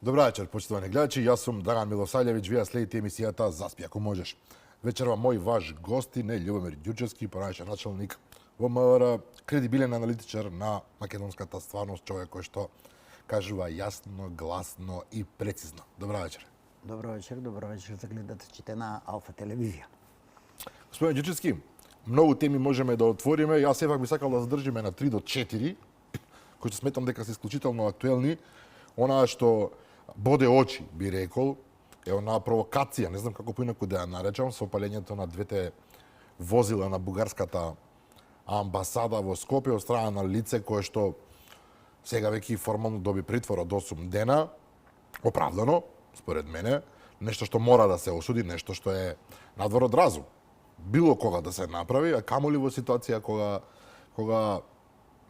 Добра вечер, почитувани гледачи. Јас сум Драган Милосављевиќ, вие следите емисијата Заспи ако можеш. Вечерва мој ваш гостин е Љубомир Ѓурчевски, поранешен началник во МВР, кредибилен аналитичар на македонската стварност, човек кој што кажува јасно, гласно и прецизно. Добра вечер. Добро вечер за гледачите на Алфа телевизија. Господин Ѓурчевски, многу теми можеме да отвориме. Јас сепак би сакал да задржиме на 3 до 4, кои што сметам дека се исклучително актуелни. Она што боде очи, би рекол, е онаа провокација, не знам како поинаку да ја наречам, со опалењето на двете возила на бугарската амбасада во Скопје од страна на лице кое што сега веќе формално доби притвор од 8 дена, оправдано, според мене, нешто што мора да се осуди, нешто што е надвор од разум. Било кога да се направи, а камоли во ситуација кога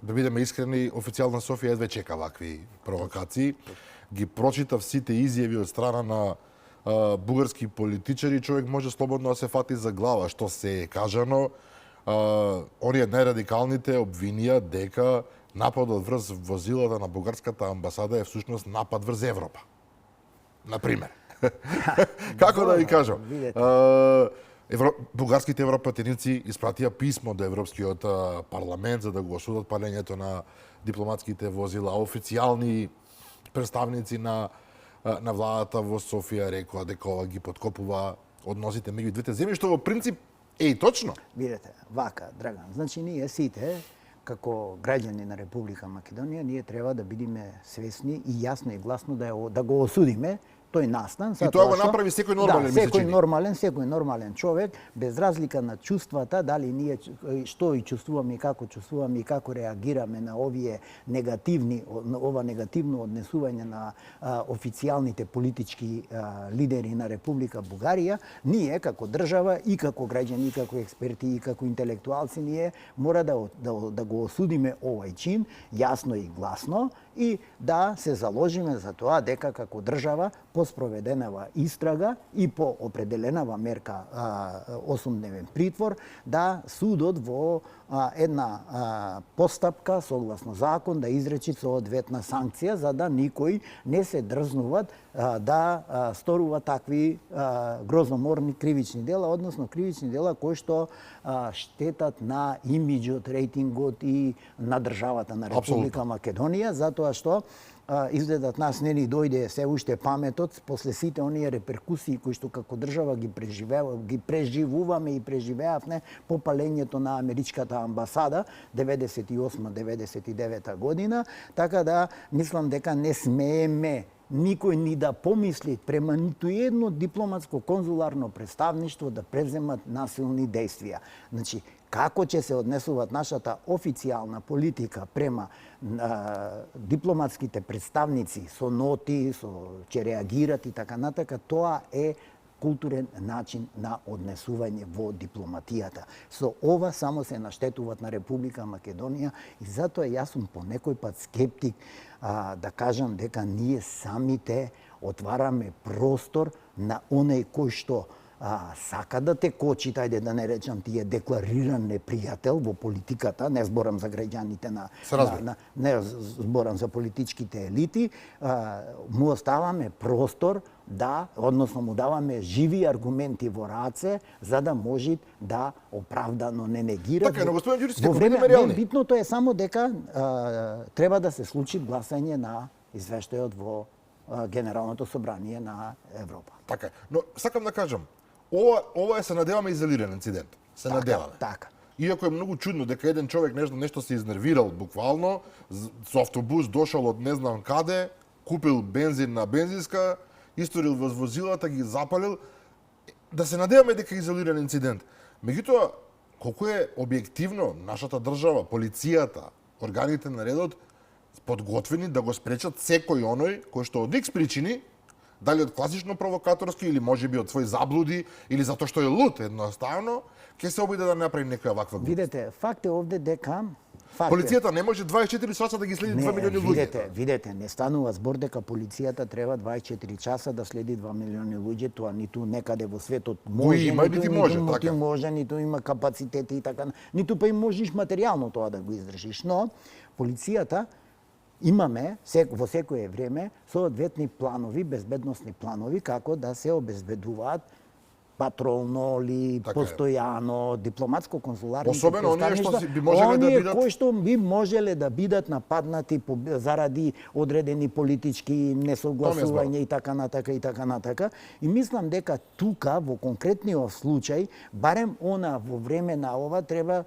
да бидеме искрени, официјална Софија едве чека вакви провокации. Ги прочитав сите изјави од страна на бугарски политичари, човек може слободно да се фати за глава што се е кажано. Оние најрадикалните обвинија дека нападот врз возилата на бугарската амбасада е всушност напад врз Европа. Например. Како да ви кажам? Бугарските европратеници испратија писмо до Европскиот парламент за да го осудат палењето на дипломатските возила. Официјални представници на владата во Софија рекоа дека ова ги подкопува односите меѓу двете земји, што во принцип е и точно. Видете, вака, Драган, значи ние сите како граѓани на Република Македонија, ние треба да бидеме свесни и јасно и гласно да го осудиме тој настан. И тоа го направи секој нормален, секој нормален човек, без разлика на чувствата, дали ние што и чувствуваме и како реагираме на ова негативно однесување на официјалните политички лидери на Република Бугарија, ние како држава и како граѓани, и како експерти, и како интелектуалци, ние мора да го осудиме овај чин, јасно и гласно, и да се заложиме за тоа дека како држава по спроведенава истрага и по определенава мерка 8-дневен притвор, да судот во една постапка согласно закон да изречи соодветна санкција за да никој не се дрзнуваат да сторува такви грозоморни кривични дела, односно кривични дела кои што штетат на имиџот, рейтингот и на државата на Република Македонија, затоа што изгледат нас не ни дојде се уште паметот после сите оние реперкусии кои што како држава ги преживуваме и преживеавме по палењето на америчката амбасада 98-99 година, така да мислам дека не смееме никој ни да помисли према ниту едно дипломатско конзуларно представништво да преземат насилни действија. Значи, како ќе се однесуваат нашата официјална политика према дипломатските представници со ноти, ќе реагират и така натака, тоа е културен начин на однесување во дипломатијата. Со ова само се наштетуваат на Република Македонија и затоа јас сум по некој пат скептик да кажам дека ние самите отвараме простор на оној кој што сака да те кочи, тајде да не речам тие деклариран непријател во политиката, не зборам за граѓаните не зборам за политичките елити, му оставаме простор односно му даваме живи аргументи во раце за да може да оправдано не негира. Така, но господин Ѓурчевски, како бидеме реални. Битното е само дека треба да се случи гласање на извештајот во Генералното собрание на Европа. Така, но сакам да кажам, ова е, се надеваме, изолиран инцидент. Се надеваме. Така. Иако е многу чудно дека еден човек нешто се изнервирал буквално, со автобус дошол од не знам каде, купил бензин на бензинска, историл во возилата, ги запалил, да се надеваме дека е изолиран инцидент. Меѓутоа, колку е објективно нашата држава, полицијата, органите на редот подготвени да го спречат секој оној кој што од X причини, дали од класично провокаторски или можеби од свој заблуди или затоа што е лут едноставно, ќе се обиде да направи некоја ваква глупост. Видете, факт е овде дека полицијата не може 24 часа да ги следи 2 милиони луѓе. Видете, не станува збор дека полицијата треба 24 часа да следи 2 милиони луѓе, тоа ниту некаде во светот може, ниту има капацитети и така, ниту па и можеш материјално тоа да го издржиш, но полицијата имаме во секое време соодветни планови, безбедносни планови како да се обезбедуваат патролно или постојано, дипломатско-консуларни особено оние што би кои што би можеле да бидат нападнати заради одредени политички несогласувања и така натака. И мислам дека тука во конкретниот случај, барем во време на ова треба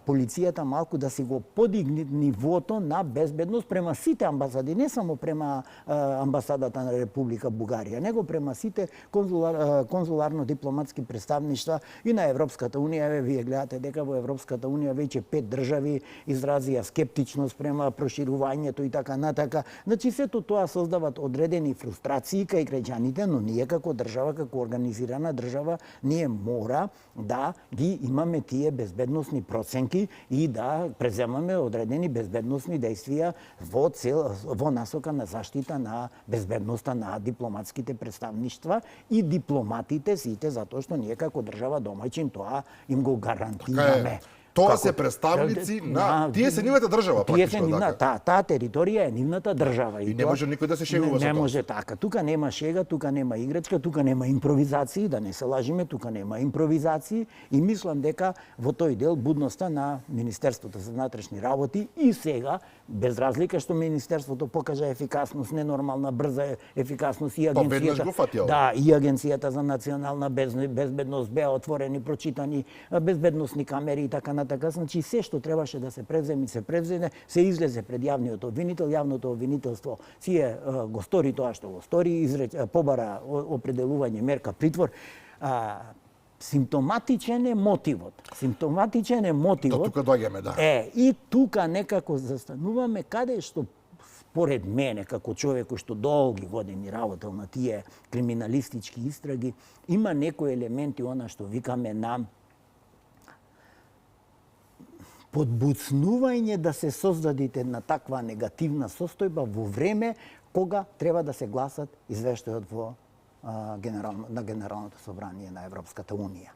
полицијата малку да си го подигне нивото на безбедност према сите амбасади, не само према амбасадата на Република Бугарија, него према сите конзуларно дипломатски представништва и на Европската унија. Вие гледате дека во Европската унија веќе 5 држави изразија скептичност према проширувањето и така натака. Значи сето тоа создават одредени фрустрации кај граѓаните, но ние како држава, како организирана држава, ние мора да ги имаме тие безбедносни проценки и да преземаме одредени безбедносни действија во насока на заштита на безбедноста на дипломатските представништва и дипломатите сите, затоа што ние како држава домаќин тоа им го гарантираме. Тоа се представници на тие се нивната држава практично така. Таа територија е нивната држава и не може никој да се шегува со тоа. Не може така. Тука нема шега, тука нема играчка, тука нема импровизации, да не се лажиме, тука нема импровизации и мислам дека во тој дел будноста на Министерството за внатрешни работи и сега без разлика што Министерството покажа ефикасност, ненормална брза ефикасност и агенцијата. Да, и агенцијата за национална безбедност беа отворени, прочитани безбедносни камери и така натака. Значи се што требаше да се превземе, се излезе пред јавниот обвинител, јавното обвинителство си го стори тоа што го стори, побара определување мерка притвор. Симптоматичен е мотивот. До тука доаѓаме, да. И тука некако застануваме каде што според мене, како човек кој што долги години работел на тие криминалистички истраги, има некои елементи она што викаме на подбуцнување да се создадите на таква негативна состојба во време кога треба да се гласат извештајот на Генералното собрание на Европската унија.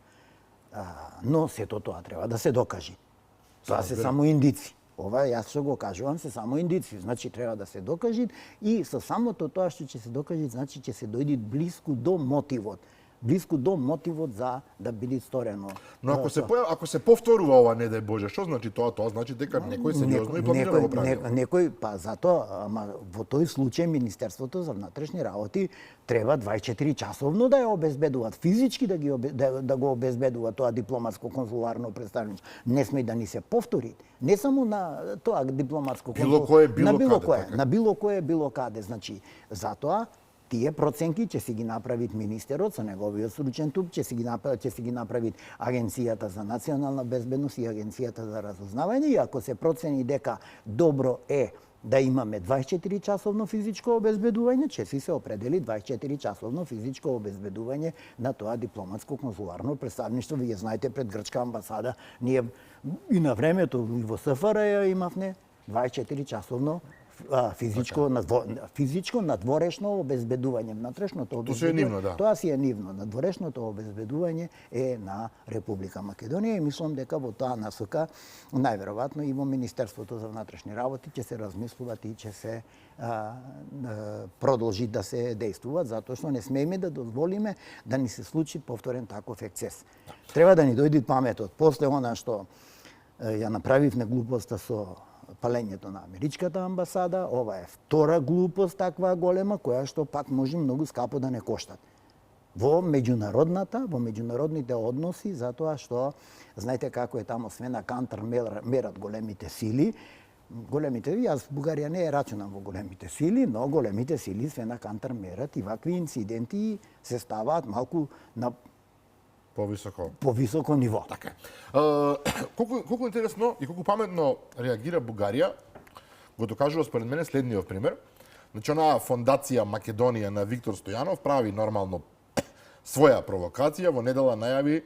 Но сето тоа треба да се докаже. Тоа се само индици. Ова јас што го кажувам се само индици. Значи треба да се докажи и со самото тоа што ќе се докажи, значи ќе се дојде блиску до мотивот за да биде сторено. Но ако се повторува ова, не дај Боже, што значи тоа? Тоа значи дека некој сериозно и планира да го прави. Некој, затоа, во тој случај Министерството за внатрешни работи треба 24 часовно да ја обезбедуваат, физички да го обезбедуваат тоа дипломатско консуларно представништво. Не сме да ни се повтори, не само на тоа дипломатско консуларно, на било кое, било каде. Значи, затоа тие проценки ќе си ги направи министерот со неговиот стручен туп, ќе си ги направи Агенцијата за национална безбедност и Агенцијата за разузнавање и ако се процени дека добро е да имаме 24 часовно физичко обезбедување, ќе си се определи 24 часовно физичко обезбедување на тоа дипломатско консуларно представништво. Вие знаете, пред грчка амбасада ние и на времето и во СФР имавме 24 часовно физичко надворешно обезбедување. Внатрешното обезбедување, тоа си е нивно. Надворешното обезбедување е на Република Македонија и мислам дека во таа насока најверојатно и во Министерството за внатрешни работи ќе се размислуваат и ќе се продолжи да се действуваат, затоа што не смееме да дозволиме да ни се случи повторен таков ексцес. Треба да ни дојде паметот. После она што ја направивме глупоста со палењето на америчката амбасада, ова е втора глупост таква голема, која што пак може многу скапо да не коштат. Во меѓународните односи, затоа што, знаете како е тамо, све на кантар мерат големите сили, јас Бугарија не рачунам во големите сили, но големите сили све на кантар мерат и вакви инциденти се ставаат малку на повисоко ниво. Така. Колку интересно и колку паметно реагира Бугарија, го докажува според мене следниот пример. Значи, онаа фондација Македонија на Виктор Стојанов прави нормално своја провокација, во недела најави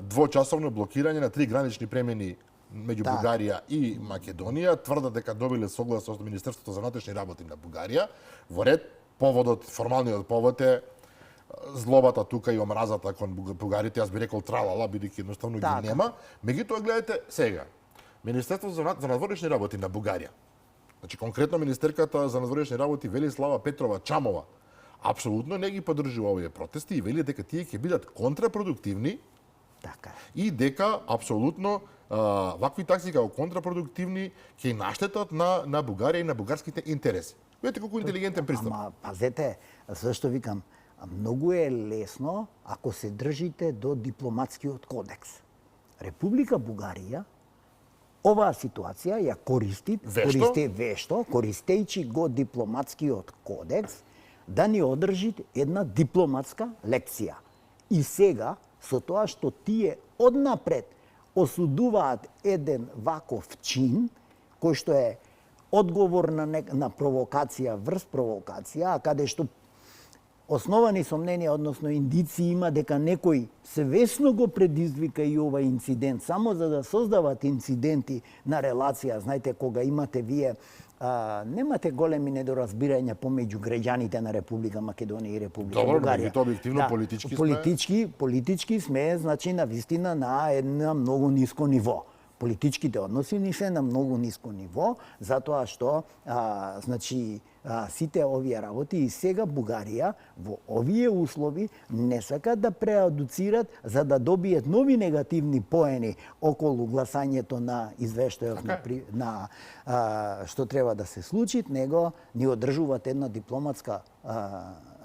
двочасовно блокирање на 3 гранични премини меѓу Бугарија и Македонија, тврдат дека добиле согласност од Министерството за внатрешни работи на Бугарија. Во ред, формалниот повод е злобата тука и омразата кон бугарите, јас би рекол тралала, бидејќи едноставно ги нема. Меѓутоа, гледате сега, Министерството за надворешни работи на Бугарија Значи конкретно министерката за надворешни работи Велислава Петрова Чамова апсолутно не ги поддржува овие протести и вели дека тие ќе бидат контрапродуктивни. Така. И дека апсолутно вакви такси како контрапродуктивни ќе наштетат на Бугарија и на бугарските интереси. Видете колку интелигентен пристап. Ама пазете, зашто викам, многу е лесно ако се држите до дипломатскиот кодекс. Република Бугарија оваа ситуација ја користи вешто, користејќи го дипломатскиот кодекс, да ни одржи една дипломатска лекција. И сега, со тоа што тие однапред осудуваат еден ваков чин, кој што е одговор на провокација врз провокација, а каде што основани сомненија, односно индици има дека некој свесно го предизвика и овај инцидент, само за да создават инциденти на релација. Знаете, кога имате вие немате големи недоразбирања помеѓу граѓаните на Република Македонија и Република Бугарија. Добро, објективно политички сме, значи на вистина на една многу ниско ниво. Политичките односи ни се на многу ниско ниво, затоа што сите овие работи и сега Бугарија во овие услови не сакат да преадуцират за да добијат нови негативни поени околу гласањето на извештајот на што треба да се случи, него ни одржуваат една дипломатска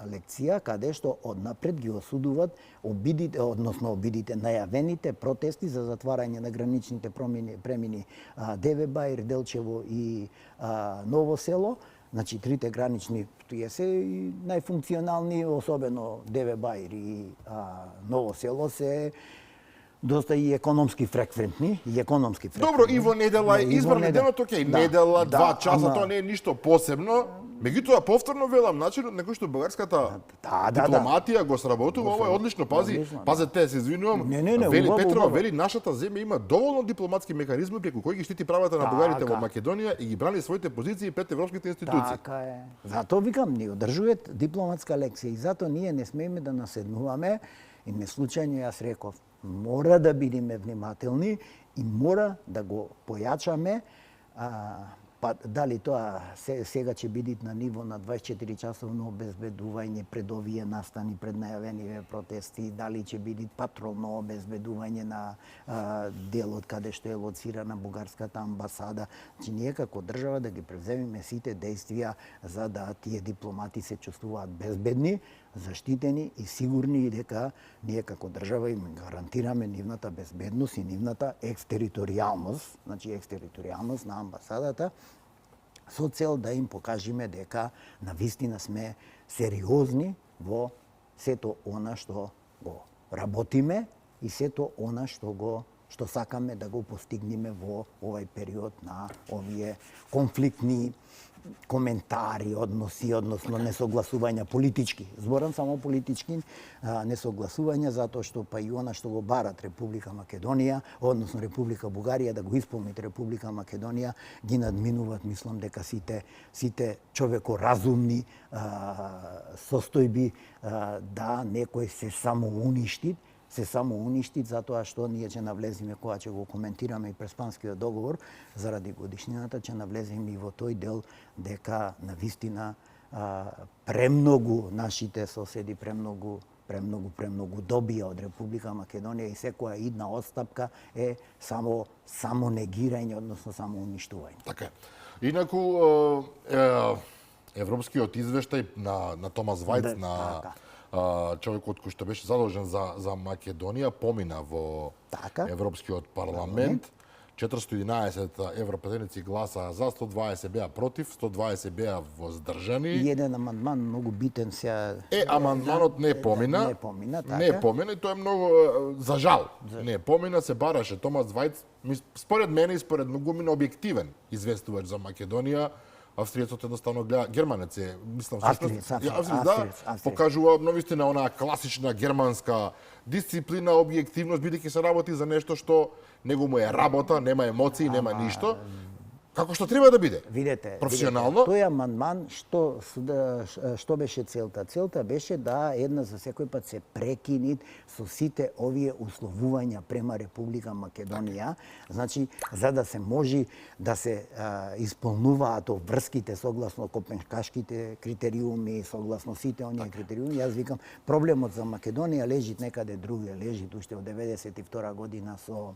лекција каде што однапред ги осудуваат обидите најавените протести за затварање на граничните премини Деве Баир, Делчево и Ново село. Значи, трите гранични, тие се и најфункционални, особено Деве Баир и Ново село се доста и економски фреквентни, Добро, и во недела изборни денот, недела, 2 часа, тоа не е ништо посебно. Меѓутоа, повторно велам, начинот на кој што бугарската дипломатија го сработува, ова е одлично. Пазете, се извинувам. Вели Петрова, вели нашата земја има доволно дипломатски механизми преку кои ги штити правата на бугарите во Македонија и ги брани своите позиции пред европските институции. Така е. Затоа викам, ни одржуваат дипломатска лекција и затоа ние не смееме да наседнуваме и не случајно јас реков, мора да бидеме внимателни и мора да го појачаме. Па дали тоа сега ќе биде на ниво на 24 часовно обезбедување пред овие настани, пред најавениве протести, дали ќе биде патролно обезбедување на делот каде што е лоцирана бугарската амбасада. Значи ние како држава да ги превземеме сите действија за да тие дипломати се чувствуваат безбедни, заштитени и сигурни и дека ние како држава им гарантираме нивната безбедност и нивната екстериторијалност, значи екстериторијалност на амбасадата, со цел да им покажеме дека навистина сме сериозни во сето она што го работиме и сето она што сакаме да го постигнеме во овај период на овие конфликтни коментари, односи, односно несогласувања политички. Зборам само политички несогласувања, затоа што па и она што го барат Република Македонија, односно Република Бугарија да го исполнит Република Македонија, ги надминуваат, мислам дека сите човекоразумни состојби да некој се самоуништи затоа што ние ќе навлеземе, кога ќе го коментираме и Преспанскиот договор, заради годишнината ќе навлеземе и во тој дел дека навистина премногу нашите соседи премногу добија од Република Македонија и секоја идна отстапка е само негирање, односно само уништување. Така. Инаку европскиот извештај на Томас Вајц, на човекот кој што беше задолжен за Македонија, помина во Европскиот парламент. 411 европредседници гласаа за, 120 беа против, 120 беа воздржани. И еден амандман многу битен сега. Амандманот не помина. Не помина и тоа е многу за жал. Не помина, се бараше Томас Вајц, според мене и според многумина објективен известувач за Македонија. Австријецот едноставно гледа, германец е, мислам, Австријец, покажува навистина онаа класична германска дисциплина, објективност, бидејќи се работи за нешто што него му е работа, нема емоции, нема ништо. како што треба да биде. Видете, професионално. Тој амандман што беше целта? Целта беше да една за секој пат се прекинит со сите овие условувања према Република Македонија, значи за да се може да се исполнуваат врските согласно копенхашките критериуми, согласно сите оние критериуми. Јас викам проблемот за Македонија лежи некаде друге, лежи уште од 92 година со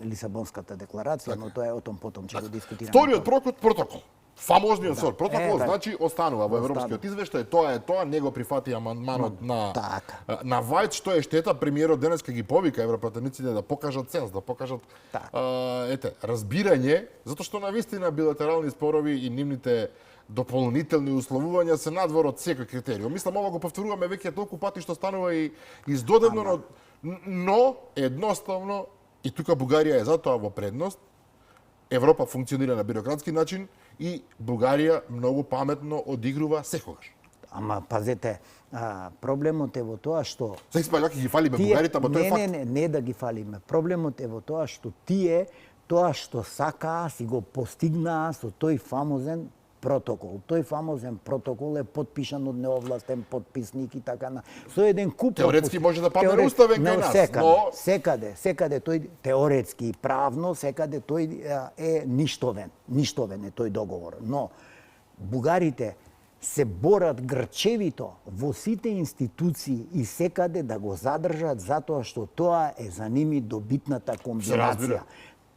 Лисабонската декларација, но тоа е отом потом ќе го дискутираме. Вториот протокол. Фамозниот протокол, значи останува во европскиот извештај, тоа не го прифати амандманот на Вајд, што е штета. Премиерот денеска ги повика европратениците да покажат сенс, да покажат разбирање, затоа што навистина билатерални спорови и нивните дополнителни условувања се надвор од секој критериум. Мислам, ова го повторуваме веќе толку пати што станува и издодевно, но едноставно и тука Бугарија е затоа во предност. Европа функционира на бирократски начин и Бугарија многу паметно одигрува секогаш. Ама пазете, проблемот е во тоа што се испаѓа ги фалиме бугарите, ама тоа е факт. Не да ги фалиме. Проблемот е во тоа што тие тоа што сакаа си го постигнаа со тој фамозен протокол. Тој фамозен протокол е подпишан од неовластен подписник и така на со еден куп. Теоретски може да падне уставен кај нас, но секаде тој теоретски и правно секаде тој е ништовен е тој договор. Но бугарите се борат грчевито во сите институции и секаде да го задржат затоа што тоа е за ними добитната комбинација.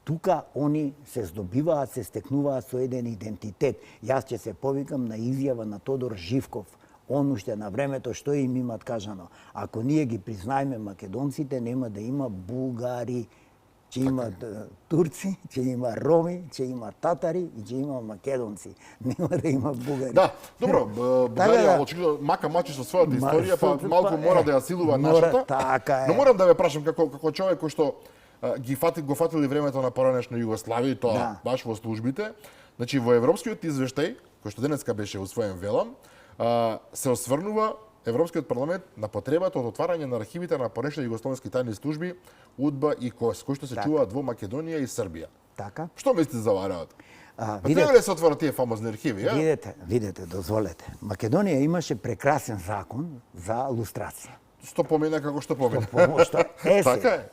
Тука они се здобиваат, се стекнуваат со еден идентитет. Јас ќе се повикам на изјава на Тодор Живков. Он уште на времето што им имат кажано. Ако ние ги признаеме македонците, нема да има бугари. Ќе има турци, ќе има роми, ќе има татари и ќе има македонци. Нема да има бугари. Да, добро, Бугарија очигледно мака мачи со својата историја, па малку мора да ја силува нашата. Но морам да ве прашам како човек кој што го фатили времето на поранешна Југославија, тоа баш во службите. Значи во европскиот извештај, кој што денеска беше усвоен, велам, се осврнува Европскиот парламент на потребата од отварање на архивите на поранешни југословенски тајни служби УДБА и КОС, кои што се чуваат во Македонија и Србија. Така. Што мислите за оваа работа? Треба ли да се отворат тие фамозни архиви? Видете, дозволете. Македонија имаше прекрасен закон за лустрација. Што помина како што помина. Така е.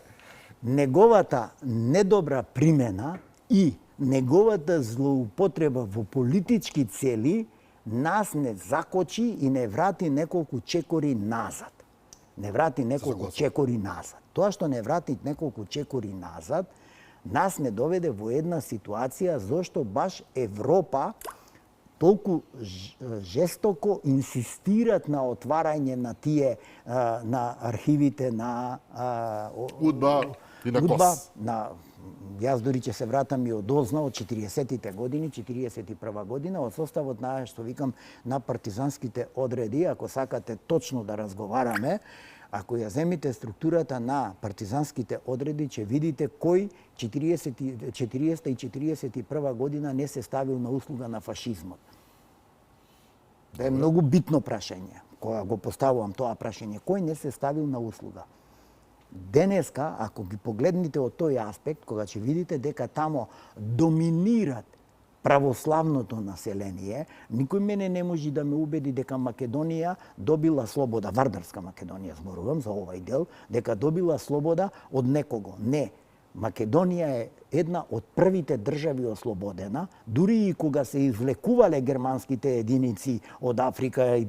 Неговата недобра примена и неговата злоупотреба во политички цели нас не закочи и не врати неколку чекори назад. Тоа што не врати неколку чекори назад, нас не доведе во една ситуација зашто баш Европа толку жестоко инсистират на отварање на тие на архивите на УДБА и на КОС. Јас дори ќе се вратам и одозна од 40-тите години, 41 година, од составот на, што викам, на партизанските одреди, ако сакате точно да разговараме, ако ја земите структурата на партизанските одреди, ќе видите кој 40 и 41 година не се ставил на услуга на фашизмот. Да е многу битно прашање, кога го поставувам тоа прашање, кој не се ставил на услуга. Денеска, ако ги погледнете од тој аспект, кога ќе видите дека тамо доминират православното население, никој мене не може да ме убеди дека Македонија добила слобода, Вардарска Македонија зборувам за овај дел, дека добила слобода од некого. Не. Македонија е една од првите држави ослободена, дури и кога се извлекувале германските единици од Африка и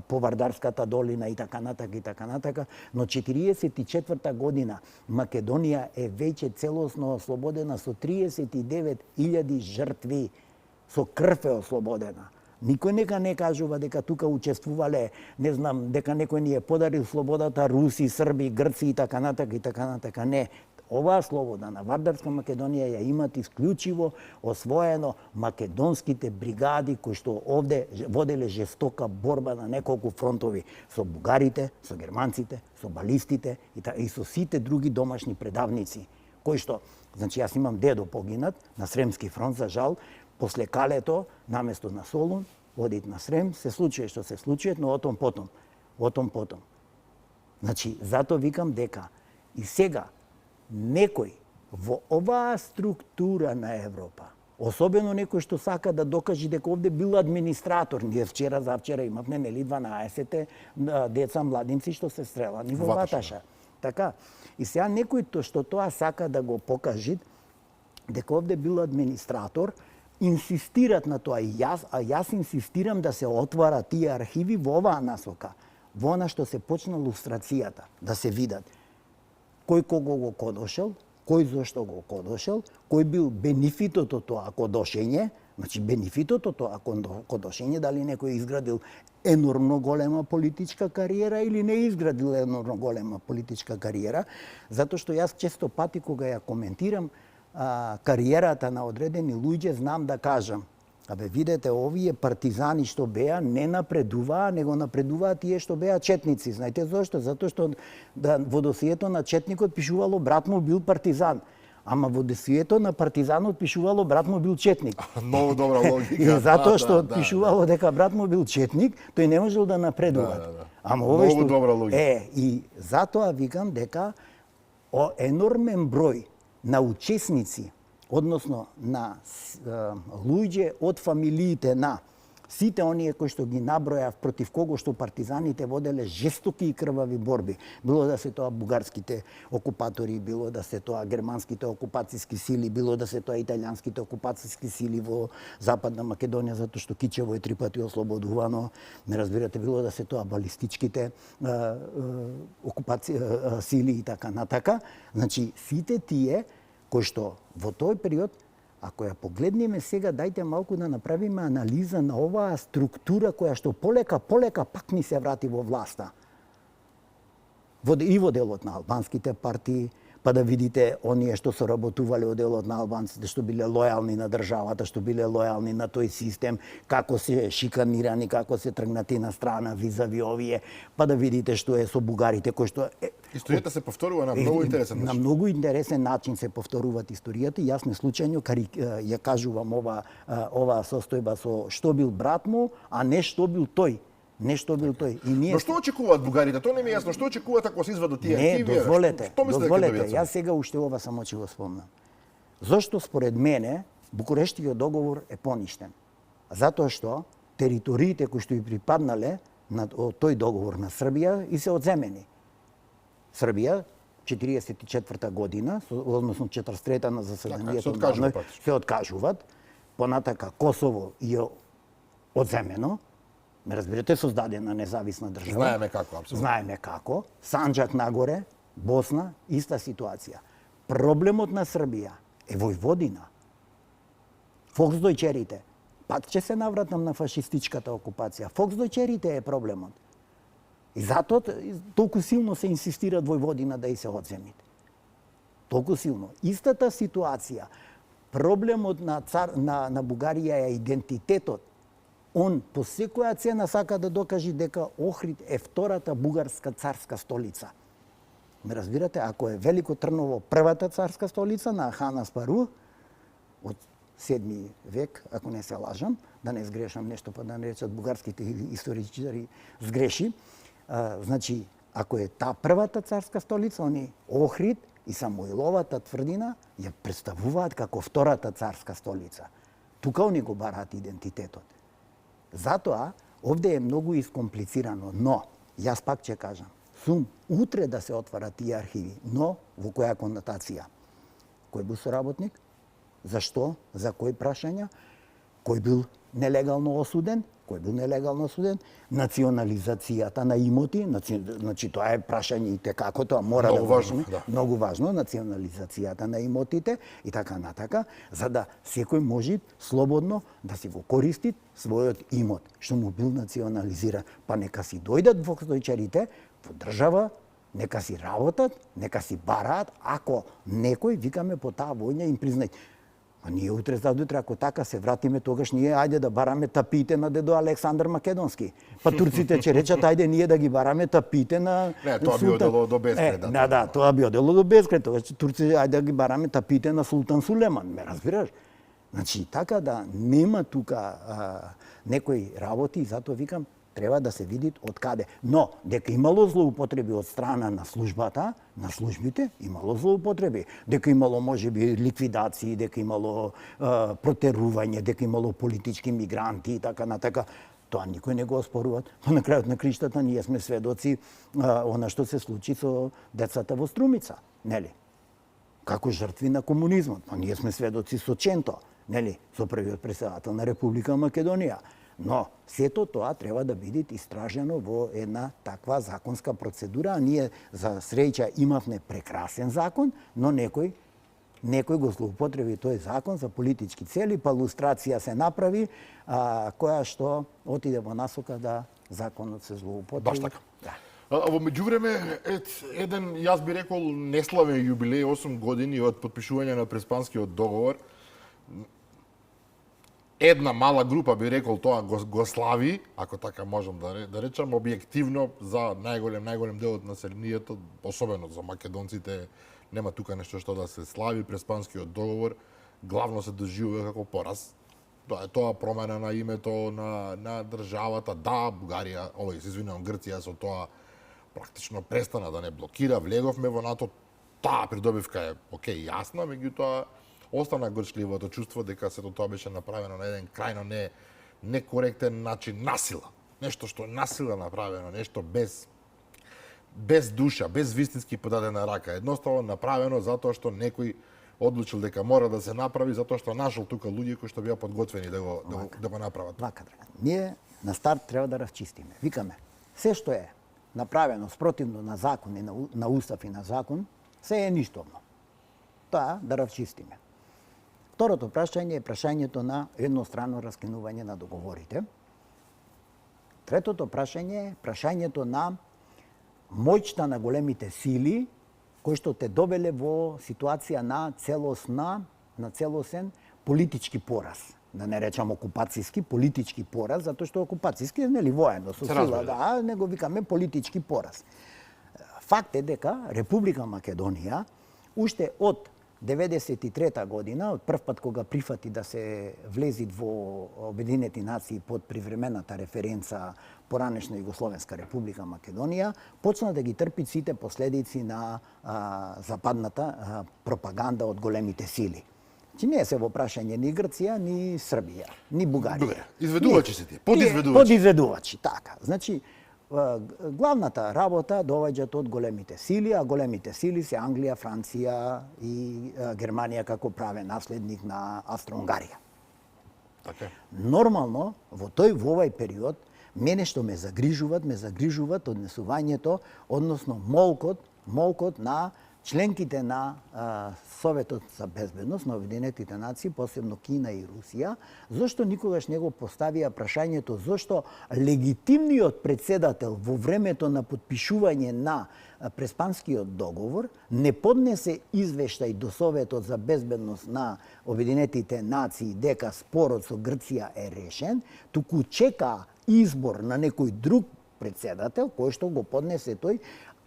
по Вардарската долина и така натака, но 44 година Македонија е веќе целосно ослободена со 39.000 жртви, со крв е ослободена. Никој нека не кажува дека тука учествувале, не знам, дека некој ни е подарил слободата руси, срби, грци и така натака. Не. Оваа слобода на Вардарска Македонија ја имат исклучиво освоено македонските бригади кои што овде воделе жестока борба на неколку фронтови со бугарите, со германците, со балистите и со сите други домашни предавници, кои што, значи јас имам дедо погинат на Сремски фронт, за жал, после калето, наместо на Солун, одит на Срем, се случува што се случува, но отом потом. Значи, затоа викам дека и сега некој во оваа структура на Европа, Особено некој што сака да докаже дека овде бил администратор. Ние завчера имавме нели 12 деца младинци што се стрелани во Ваташа. Така. И сега некој што тоа сака да го покаже дека овде бил администратор, инсистират на тоа и јас инсистирам да се отвара тие архиви во оваа насока, во она што се почна лустрацијата, да се видат кој кого го кодошел, кој зошто го кодошел, кој бил бенефитот од тоа кодошење, значи бенефитот од тоа кодошење, дали некој изградил енормно голема политичка кариера или не изградил енормно голема политичка кариера, затоа што јас често пати кога ја коментирам кариерата на одредени луѓе, знам да кажам, абе видете, овие партизани што беа не напредуваа, него напредуваа тие што беа четници. Знаете зошто? Затоа што во досието на четникот пишувало брат му бил партизан. Ама во досието на партизанот пишувало брат му бил четник. Многу добра логика. И затоа што пишувало дека брат му бил четник, тој не можел да напредува. Ама овој што добра логика. и затоа викам дека енормен број на учесници, односно на луѓе од фамилиите на сите оние кои што ги набројав против кого што партизаните воделе жестоки и крвави борби. Било да се тоа бугарските окупатори, било да се тоа германските окупацијски сили, било да се тоа италијанските окупацијски сили во Западна Македонија, затоа што Кичево е 3 пати ослободувано. Не разбирате, било да се тоа балистичките сили и така натака. Значи, сите тие кои што во тој период, ако ја погледнеме сега, дајте малку да направиме анализа на оваа структура која што полека пак ни се врати во власта. И во делот на албанските партии, па да видите оние што соработувале од делот на албанците, што биле лојални на државата, што биле лојални на тој систем, како се шиканирани, како се тргнати на страна визави овие, па да видите што е со бугарите, кој што Историјата се повторува на многу интересен начин. На многу интересен начин се повторуваат историјата и јас не случајно ја кажувам ова состојба со што бил брат му, а не што бил тој. Нешто бил тој. И ние... Но што очекуваат бугарите? Тоа не ми е јасно. Што очекуваат ако се извадат тие архиви? Не, дозволете. Што мислите дека добијат? Јас сега уште ова само ќе го спомнам. Зошто според мене Букурештиот договор е поништен? Затоа што териториите кои што и припаднале на тој договор на Србија и се одземени. Србија 44 година, односно 43-та на заседанието се откажуваат. Понатака Косово е одземено. Ме разбирате, создадена независна држава. Знаеме како, апсолутно. Знаеме како. Санџак нагоре, Босна, иста ситуација. Проблемот на Србија е Војводина. Фолксдојчерите. Пак ќе се навратам на фашистичката окупација. Фолксдојчерите е проблемот. И затоа толку силно се инсистира Војводина да и се одземи. Толку силно. Истата ситуација. Проблемот на Бугарија е идентитетот. Он по секоја цена сака да докаже дека Охрид е втората бугарска царска столица. Ме разбирате, ако е Велико Трново првата царска столица на Хан Аспару од 7 век, ако не се лажам, да не сгрешам нешто, па да не речат бугарските историчари сгреши. Значи, ако е таа првата царска столица, они Охрид и Самуиловата тврдина ја представуваат како втората царска столица. Тука они го бараат идентитетот. Затоа, овде е многу искомплицирано, но, јас пак ќе кажам, сум утре да се отварат тие архиви, но во која конотација? Кој бил соработник? Зашто? За кои прашања? Кој бил нелегално осуден? Кој бил нелегално осуден? Национализацијата на имоти, значи тоа е прашање и како тоа мора многу да важно, да. Многу важно, национализацијата на имотите и така натака, за да секој може слободно да си го користи својот имот, што му бил национализиран. Па нека си дојдат фолксдојчерите во држава, нека си работат, нека си бараат, ако некој, викаме, по таа војна им признај. А ние утре задутре, ако така се вратиме, тогаш ние ајде да бараме тапиите на дедо Александар Македонски. Па турците ќе речат ајде ние да ги бараме тапиите на Не, тоа би одело до безкрај. Да, тоа би одело до безкрај. Тогаш турците ајде да ги бараме тапиите на Султан Сулеман, ме разбираш? Значи така да нема тука некои работи, затоа викам треба да се види од каде. Но, дека имало злоупотреби од страна на службата, на службите, имало злоупотреби. Дека имало, можеби, ликвидации, дека имало протерување, дека имало политички мигранти и така натака. Тоа никој не го оспорува. На крајот на криштата ние сме сведоци она што се случи со децата во Струмица, нели? Како жртви на комунизмот. Ние сме сведоци со Ченто, нели? Со првиот претседател на Република Македонија. Но сето тоа треба да биде истражено во една таква законска процедура, а ние за среќа имавме прекрасен закон, но некој го злоупотреби тој закон за политички цели, па лустрација се направи, која што отиде во насока да законот се злоупотреби. Баш така. Да. Во меѓувреме, еден, јас би рекол, неславен јубилеј, 8 години од подпишување на Преспанскиот договор. Една мала група, би рекол, тоа го слави, ако така можам да речам, објективно за најголем дел од населението, особено за македонците, нема тука нешто што да се слави. Преспанскиот договор главно се доживува како пораз. Тоа промена на името на државата. Да, Бугарија, се извинувам, Грција со тоа практично престана да не блокира, влеговме во НАТО. Таа придобивка е окей, јасна, меѓутоа остана горчливото чувство дека сето тоа беше направено на еден крајно некоректен начин, насила. Нешто што е насила направено, нешто без душа, без вистински подадена рака. Едноставно направено затоа што некој одлучил дека мора да се направи, затоа што нашол тука луѓе кои што беа подготвени да го направат. Вака, ние на старт треба да расчистиме. Викаме, се што е направено спротивно на закон и на устав и на закон, се е ништовно. Тоа да расчистиме. Второто прашање е прашањето на едностранно раскинување на договорите. Третото прашање е прашањето на моќта на големите сили кои што те довеле во ситуација на целосен политички пораз. Да не речам окупацијски, политички пораз, затоа што окупацијски е нели воено со сила, да, него викаме политички пораз. Факт е дека Република Македонија уште од 93 година, од прв пат кога прифати да се влези во Обединети нации под привремената референца поранешна Југословенска република Македонија, почна да ги трпи сите последици на западната пропаганда од големите сили. Значи не се во прашање ни Грција, ни Србија, ни Бугарија. Изведувачи се тие, подизведувачи. Подизведувачи, така. Значи, главната работа доаѓаат од големите сили, а големите сили се Англија, Франција и Германија како правен наследник на Австро-Унгарија. Така. Нормално, во овој период, мене што ме загрижуваат однесувањето, односно молкот на членките на Советот за безбедност на Обединетите нации, посебно Кина и Русија, зошто никогаш не го поставија прашањето зошто легитимниот претседател во времето на подпишување на Преспанскиот договор не поднесе извештај до Советот за безбедност на Обединетите нации дека спорот со Грција е решен, туку чека избор на некој друг претседател кој што го поднесе тој,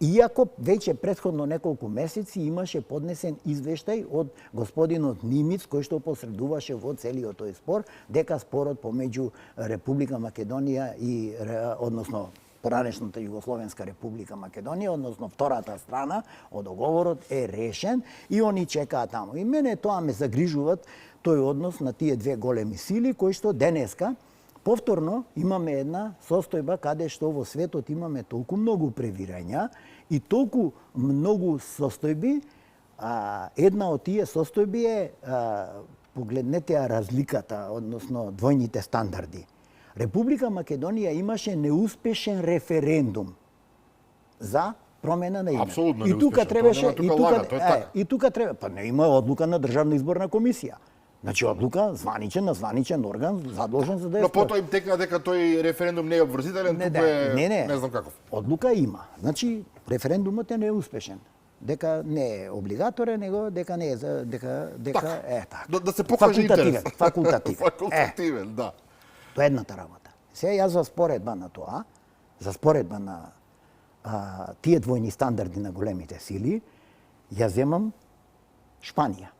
иако веќе претходно неколку месеци имаше поднесен извештај од господинот Нимиц, кој што посредуваше во целиот тој спор, дека спорот помеѓу Република Македонија и, односно, поранешната Југословенска република Македонија, односно втората страна од договорот е решен и они чекаат таму. И мене тоа ме загрижуваат тој однос на тие две големи сили, кои што денеска повторно имаме една состојба каде што во светот имаме толку многу превирања и толку многу состојби. Една од тие состојби е, погледнете ја разликата, односно двојните стандарди. Република Македонија имаше неуспешен референдум за промена на име. Апсолутно и тука требаше и тука треба, па не има одлука на Државна изборна комисија. Значи одлука званичен орган задолжен за да Но потоа им текна дека тој референдум не е обврзителен, туку е не знам каков. Одлука има. Значи референдумот е неуспешен. Дека не е облигаторен, него дека не е дека така. Да се покаже интерес. Факултативен, да. Тоа е едната работа. Сега јас за споредба на тоа, за споредба на тие двојни стандарди на големите сили, ја земам Шпанија.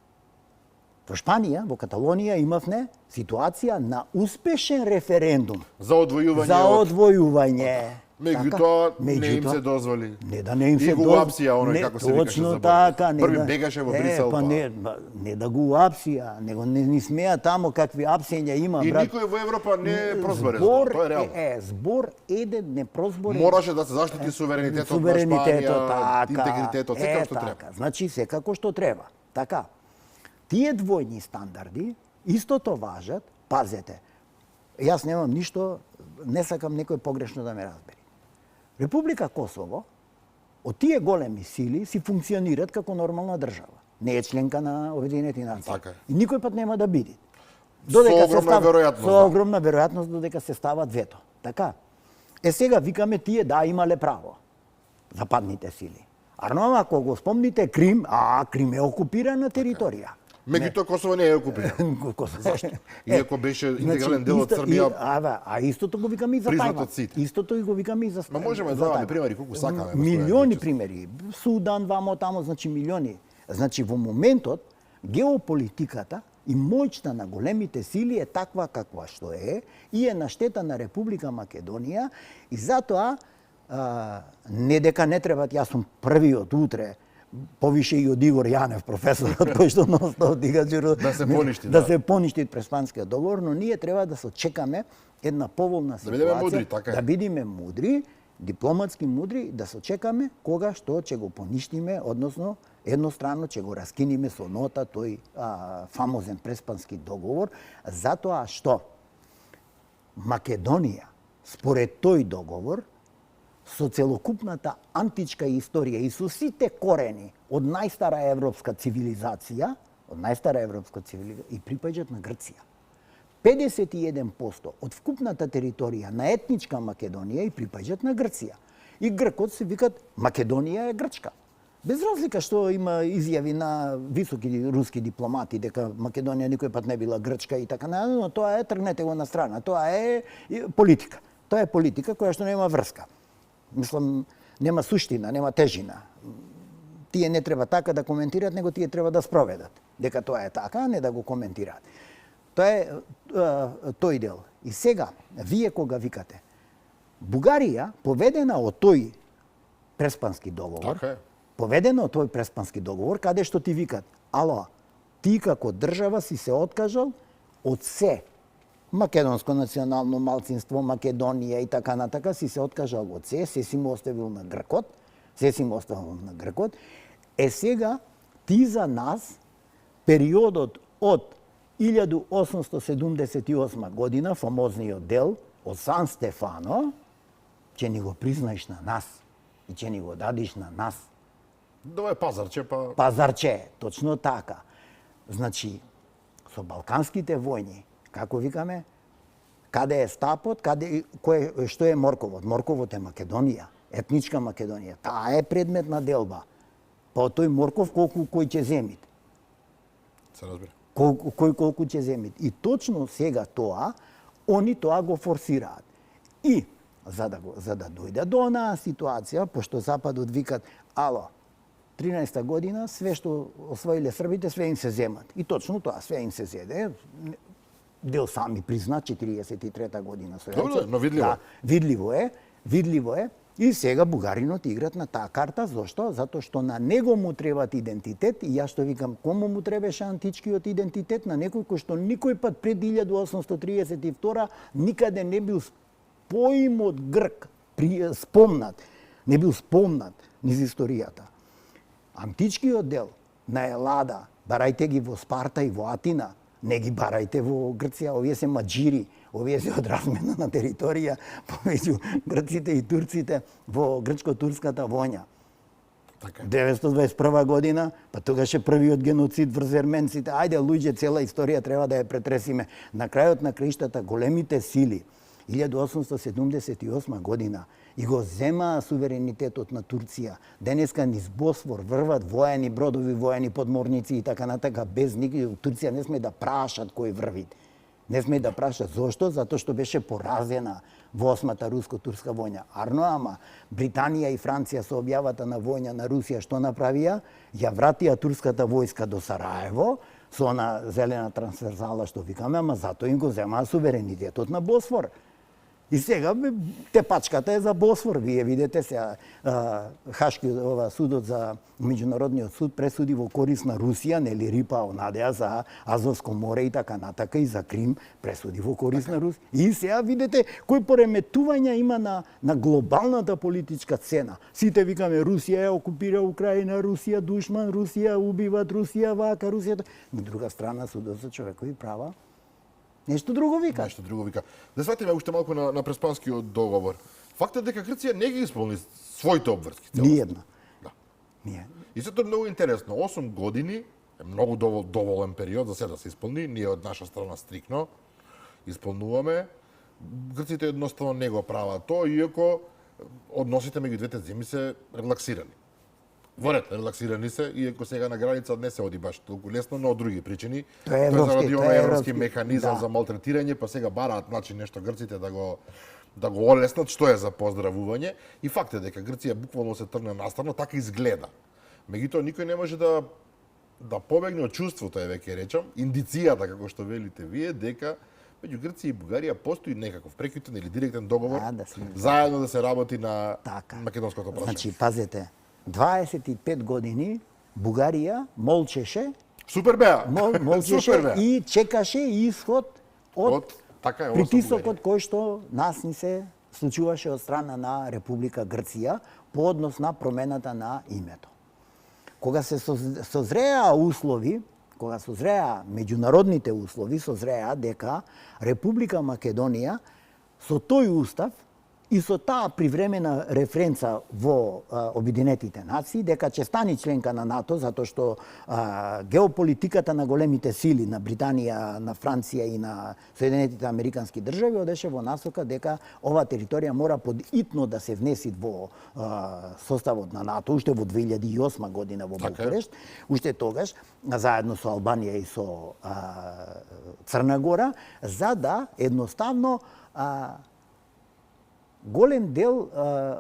Во Шпанија, во Каталонија имавме ситуација на успешен референдум За одвојување за од... одвојување. Меѓутоа, не им се дозволи. Не да не им се И го уапсија, оној како се викаше точно за така, Први бегаше во Брисел, па не да го уапсија, него не смеа тамо какви апсења има, И брат. никој во Европа не прозборе, тоа е реално. Збор еден не прозборе. Мораше да се заштити суверенитетот на Шпанија, интегритетот, секако што треба. Значи секако што треба. Така. Тие двојни стандарди истото важат, пазете. Јас немам ништо, не сакам некој погрешно да ме разбере. Република Косово од тие големи сили си функционираат како нормална држава. Не е членка на Обединетите нации. Така е. И никој пат нема да биде. Со огромна веројатност. Со огромна веројатност додека се стават вето. Така. Сега викаме тие да имале право. Западните сили. Арно, ако го спомните Крим, Крим е окупирана територија. Меѓутоа Косово не е окупирано. Зашто? Иако беше интегрален дел од Србија. А истото го викаме и за признат Тајван. од сите. Истото и го викаме и за Ма можеме да даваме примери колку сакаме. Милиони примери. Судан, вамо тамо, значи милиони. Значи во моментот геополитиката и моќта на големите сили е таква каква што е и е на штета на Република Македонија и затоа не дека не требат, јас сум првиот утре повише и од Игор Јанев, професорот, кој што носно дигачерот, да се поништи, да се поништи Преспанскиот договор, но ние треба да се чекаме една поволна ситуација, бидеме мудри, така е. Да бидеме мудри, дипломатски мудри, да се чекаме кога што ќе го поништиме, односно едностранно ќе го раскиниме со нота тој фамозен Преспански договор, затоа што Македонија според тој договор со целокупната античка историја и со сите корени од најстара европска цивилизација, и припаѓаат на Грција. 51% од вкупната територија на етничка Македонија и припаѓаат на Грција. И гркот се викат Македонија е грчка. Без разлика што има изјави на високи руски дипломати дека Македонија никој пат не била грчка и така натаму, но тоа е, тргнете го на страна, тоа е политика. Тоа е политика која што нема врска. Мислам, нема суштина, нема тежина. Тие не треба така да коментираат, него тие треба да спроведат. Дека тоа е така, а не да го коментираат. Тоа е тој дел. И сега, вие кога викате, Бугарија, поведена од тој Преспански договор, каде што ти викат, ало, ти како држава си се откажал од се, македонско национално малцинство, Македонија и така натака, си се откажал од се си му оставил на Гркот, сега ти за нас периодот од 1878 година, фамозниот дел од Сан Стефано, ќе ни го признаеш на нас и ќе ни го дадиш на нас. Тоа е пазарче, па... Пазарче, точно така. Значи, со балканските војни, како викаме, каде е стапот, што е морковот? Морковот е Македонија, етничка Македонија. Таа е предмет на делба. Па тој морков кој ќе земит? Се разбира. Колку ќе земит. И точно сега они тоа го форсираат. И за да дојде до онаа ситуација, пошто Западот викат, ало, 13-та година, све што освоиле србите, све им се земат. И точно тоа, све им се зеде. Дел сами призна, 43-та година. Добро, но видливо. Да, видливо е. И сега бугаринот играат на таа карта. Зошто? Затоа што на него му требат идентитет. И јас што викам, кому му требаше античкиот идентитет? На некој кој што никој пат пред 1832 никаде не бил поимот грк, спомнат. Не бил спомнат низ историјата. Античкиот дел на Елада, барајте ги во Спарта и во Атина, не ги барајте во Грција, овие се маџири, овие се од размена на територија помеѓу грците и турците во грчко-турската војна. 921 година, па тогаш е првиот геноцид врз ерменците. Ајде, луѓе, цела историја треба да ја претресиме. На крајот на краиштата големите сили 1878 година и го земаа суверенитетот на Турција. Денеска низ Босфор врват воени бродови, воени подморници и така натака, без никој. Турција не сме да прашат кој врви. Не сме да прашат. Зошто? Затоа што беше поразена во осмата руско-турска војна. Арно, ама Британија и Франција со објавата на војна на Русија што направија? Ја вратија турската војска до Сараево, со она зелена трансверзала што викаме, ама затоа им го земаа суверенитетот на Босфор. И сега тепачката е за Босфор. Вие видите сега Хашкиот судот за меѓународниот суд пресуди во корист на Русија, нели Рипа онадеа за Азовско море и така натака, и за Крим пресуди во корист на Русија. И сега видите кои пореметувања има на глобалната политичка сцена. Сите викаме Русија ја окупира Украина, Русија душман, Русија убиват, Русија вака, Русија. На друга страна судот за човекови права нешто друго вика. Нешто друго вика. Да сватиме уште малку на Преспанскиот договор. Фактот дека Грција не ги исполни своите обврски. Ниедна. Да. Ние. И сето е многу интересно. 8 години е многу доволен период за се да се исполни. Ние од наша страна стрикно исполнуваме. Грците едноставно не го прават тоа, иако односите меѓу двете земји се релаксирани. Во ред, релаксирани се, иако сега на граница не се оди баш толку лесно, но од други причини. Тоа е европски механизам за малтретирање, па сега бараат начин нешто грците да го олеснат, што е за поздравување. И факт е дека Грција буквално се тргна настрана, така изгледа. Меѓутоа никој не може да побегне од чувството, веќе речам, индицијата, како што велите вие, дека меѓу Грција и Бугарија постои некаков прекитен или директен договор заедно да се работи на македонското прашање. Значи, пазете, 25 години Бугарија молчеше, супер беа. Молчеше и чекаше исход од така притисокот кој што нас ни се случуваше од страна на Република Грција по однос на промената на името. Кога се созреа услови, кога созреа меѓународните услови, созреа дека Република Македонија со тој устав и со таа привремена референца во Обединетите нации дека ќе стани членка на НАТО, затоа што геополитиката на големите сили на Британија, на Франција и на Соединетите Американски држави одеше во насока дека оваа територија мора подитно да се внеси во составот на НАТО, уште во 2008 година во Букурешт, уште тогаш, заедно со Албанија и со Црна Гора, за да едноставно голем дел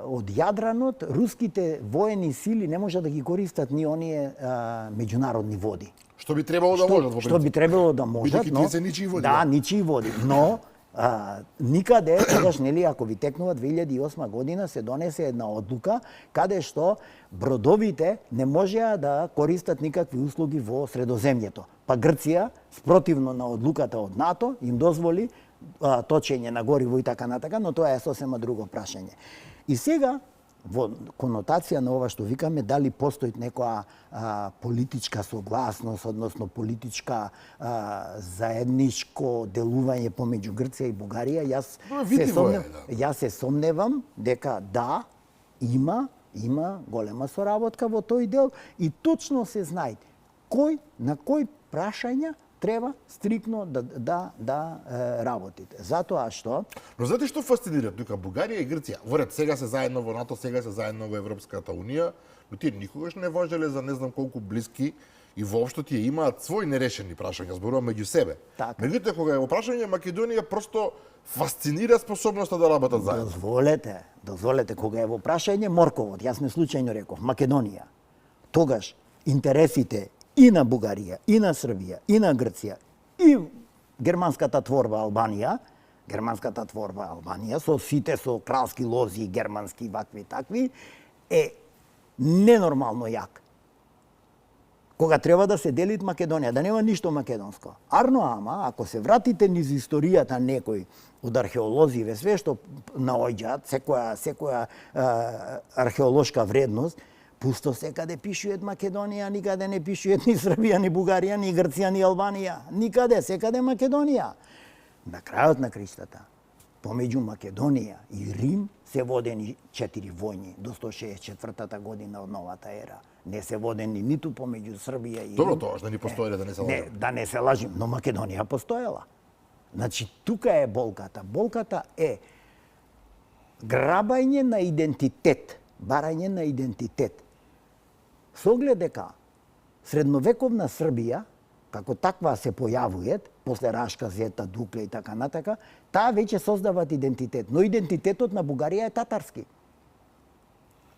од Јадранот, руските воени сили не можат да ги користат ни оние меѓународни води. Што би требало да можат во принцип. Што би требало да можат, но се ничии води. Да, ничии води, но никаде, тогаш нели ако ви текнува 2008 година се донесе една одлука каде што бродовите не можеа да користат никакви услуги во Средоземјето. Па Грција, спротивно на одлуката од НАТО, им дозволи точење на гориво и така натака, но тоа е сосема друго прашање. И сега, во конотација на ова што викаме, дали постои некоја политичка согласност, односно политичка заедничко делување помеѓу Грција и Бугарија, јас се сомневам дека да, има голема соработка во тој дел и точно се знае на кој прашања треба стрикно да работите. Затоа што... Но знаете што фасцинира тука Бугарија и Грција? Во ред, сега се заедно во НАТО, сега се заедно во Европската Унија, но тие никогаш не важеле за не знам колку блиски и воопшто тие имаат своји нерешени прашања, зборувам меѓу себе. Меѓутоа, кога е во прашање Македонија, просто фасцинира способноста да работат заедно. Дозволете, кога е во прашање морковот, јас не случајно реков, Македонија, тогаш интересите и на Бугарија, и на Србија, и на Грција, и германската творба Албанија, со сите со кралски лози, германски, вакви такви, е ненормално јак. Кога треба да се делит Македонија, да нема ништо македонско. Арно ама, ако се вратите низ историјата некој од археолозиве, све што наоѓаат, секоја археолошка вредност, пусто секаде пишујат Македонија, никаде не пишујат ни Србија, ни Бугарија, ни Грција, ни Албанија. Никаде, секаде Македонија. На крајот на криштата, помеѓу Македонија и Рим се водени 4 војни до 164-та година од новата ера. Не се водени ниту помеѓу Србија и Рим. Добро тоа, да ни постоеле, да не се лажим. Не, да не се лажим, но Македонија постоела. Значи, тука е болката. Болката е грабање на идентитет, барање на идентитет. Со оглед дека средновековна Србија, како таква се појавуваат, после Рашка, Зета, Дукле и така натака, таа веќе создават идентитет, но идентитетот на Бугарија е татарски.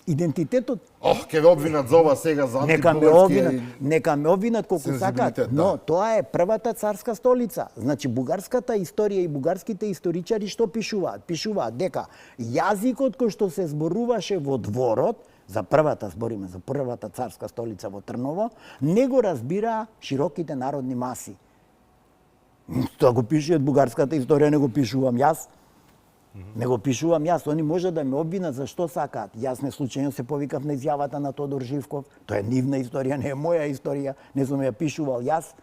Идентитетот Ке ве обвинат за ова сега за нека ме обвинат колку сакаат, сензибилитет, но да. тоа е првата царска столица. Значи бугарската историја и бугарските историчари што пишуваат? Пишуваат дека јазикот кој што се зборуваше во дворот, за првата царска столица во Трново, не го разбира широките народни маси. Тоа го пишуваат бугарската историја, не го пишувам јас. Не го пишувам јас, они може да ме обвинат за што сакаат. Јас не случајно се повикав на изјавата на Тодор Живков. Тоа е нивна историја, не е моја историја, не сум ја пишувал јас.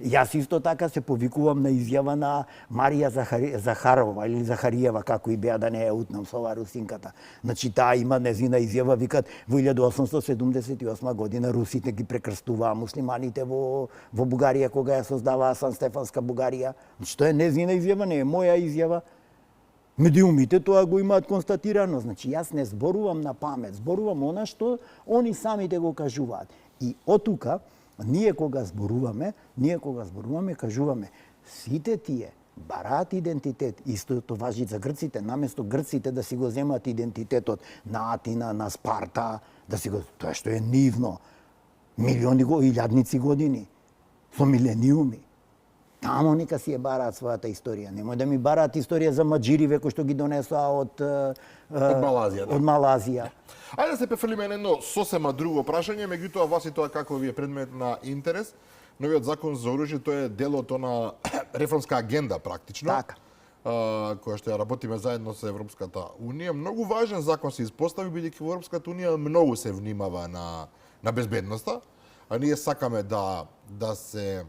Јас исто така се повикувам на изјава на Марија Захарова или Захариева, како и беа, да не ја утнам со ова русинката. Значи таа има незина изјава, викат во 1878 година русите ги прекрстуваа муслиманите во Бугарија кога ја создаваа Сан Стефанска Бугарија. Значи тоа е незина изјава, не е моја изјава. Медиумите тоа го имаат констатирано. Значи јас не зборувам на памет, зборувам она што они самите го кажуваат. И отука ние кога зборуваме, кажуваме сите тие бараат идентитет. Истото важи за грците, наместо грците да си го земат идентитетот на Атина, на Спарта, да си го тоа што е нивно. Милиони илјадници години со милениуми. Тамо нека си ја бараат својата историја. Немој да ми бараат историја за маџириве кои што ги донесоа од Малазија. Од Малазија. Ајде да се префрлиме на едно сосема друго прашање, меѓутоа вас и тоа како ви е предмет на интерес. Новиот закон за оружје, тоа е дел од она реформска агенда практично. Така. Која што ја работиме заедно со Европската унија. Многу важен закон се испостави, бидејќи во Европската унија многу се внимава на безбедноста, а ние сакаме да се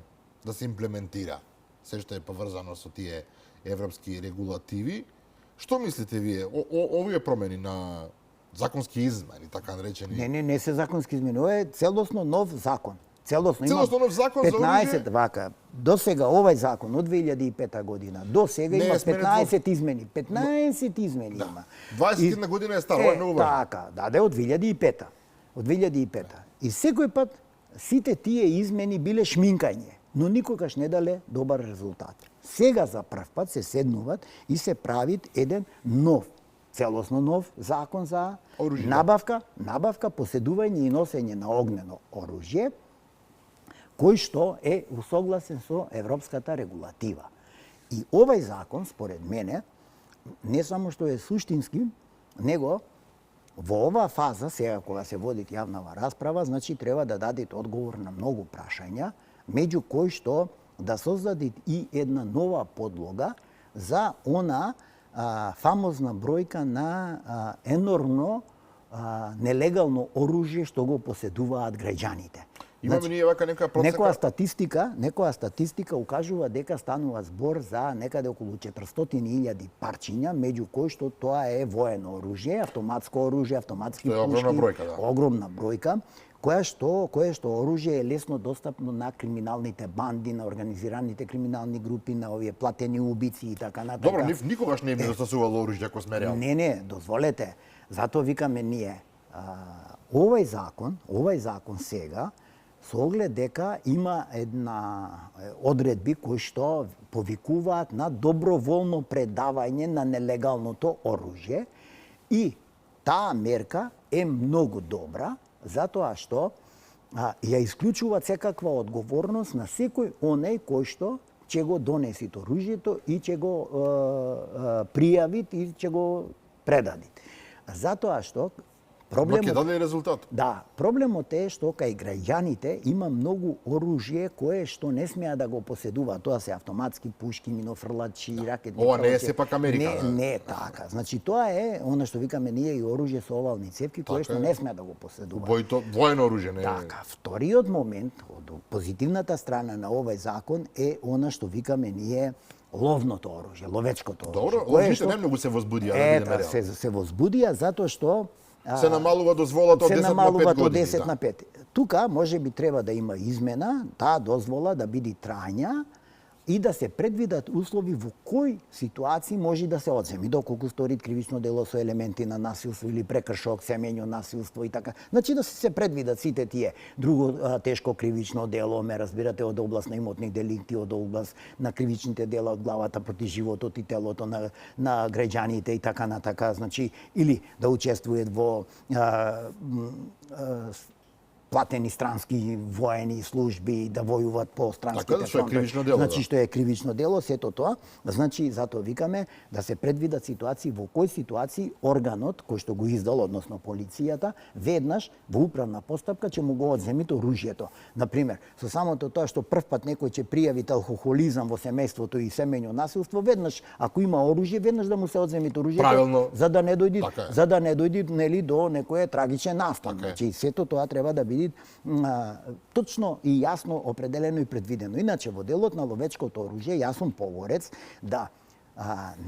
имплементира се што е поврзано со тие европски регулативи. Што мислите вие? Овие промени на законски измени, така наречени? Не се законски измени, ова е целосно нов закон. Целосно нов закон за оружје? 15 вака. До сега овај закон од 2005 година, до сега има 15 измени. 15 измени има. 21 година е стар, ова е многу важно. Така, од 2005. Од 2005. И секој пат сите тие измени биле шминкање, но никогаш не дале добар резултат. Сега за прв пат се седнуваат и се правит еден целосно нов закон за набавка, поседување и носење на огнено оружје, кој што е усогласен со европската регулатива. И овај закон, според мене, не само што е суштински, него во оваа фаза, сега кога се води јавнава расправа, значи треба да дадете одговор на многу прашања, меѓу кои што да создадат и една нова подлога за она фамозна бројка на енормно нелегално оружје што го поседуваат граѓаните. Имаме ние вака некоја процека? Некоја статистика укажува дека станува збор за некаде околу 400.000 парчиња, меѓу кои што тоа е воено оружје, автоматско оружје, автоматски пушки. Огромна бројка, да. Огромна бројка, кое што оружје е лесно достапно на криминалните банди, на организираните криминални групи, на овие платени убици и така натаму. Добро, никогаш не е недостасувало оружје ако сме реални. Не, дозволете. Затоа викаме ние, овај закон сега, со оглед дека има една одредби кои што повикуваат на доброволно предавање на нелегалното оружје и таа мерка е многу добра, затоа што ја исклучува секаква одговорност на секој оној кој што ќе го донеси оружјето и ќе го пријави и ќе го предади. Затоа што проблемот ќе даде резултат. Да, проблемот е што кај граѓаните има многу оружје кое што не смеа да го поседуваат. Тоа се автоматски пушки, минофрлачи, ракетни. Ова не е сепак Америка. Не е така. Значи тоа е она што викаме ние и оружје со овални цевки кое што не смеа да го поседуваат. Воено оружје не е. Така, вториот момент од позитивната страна на овој закон е она што викаме ние ловното оружје, ловечкото оружје. Добро, ловните не многу се возбудија да бидеме реални. Се возбудија затоа што се намалува дозволата од 10 на 5 години. Се намалува од 10 на 5. Тука може би треба да има измена, таа дозвола да биде трајна и да се предвидат услови во кои ситуации може да се одземи, доколку сторит кривично дело со елементи на насилство или прекршок, семењно насилство и така. Значи да се предвидат сите тие. Друго тешко кривично дело, ме разбирате, од област на имотни деликти, од област на кривичните дела од главата против животот и телото на граѓаните и така натака, значи или да учествуваат во платени странски воени служби, да војуват по странските фронтови. Што е кривично дело. Значи што е кривично дело, сето тоа. Значи затоа викаме да се предвидат ситуации во кои ситуации органот кој што го издал, односно полицијата, веднаш во управна постапка ќе му го одземите оружјето. Например, со самото тоа што првпат некој ќе пријави алкохолизам во семејството и семејно насилство, веднаш ако има оружје, веднаш да му се одземите оружјето. Правилно. За да не дојди, Така е. за да не дојди нели до некој трагичен настан. Така е. Значи сето тоа треба да биде точно и јасно определено и предвидено. Иначе во делот на ловечкото оружје, јас сум поворец да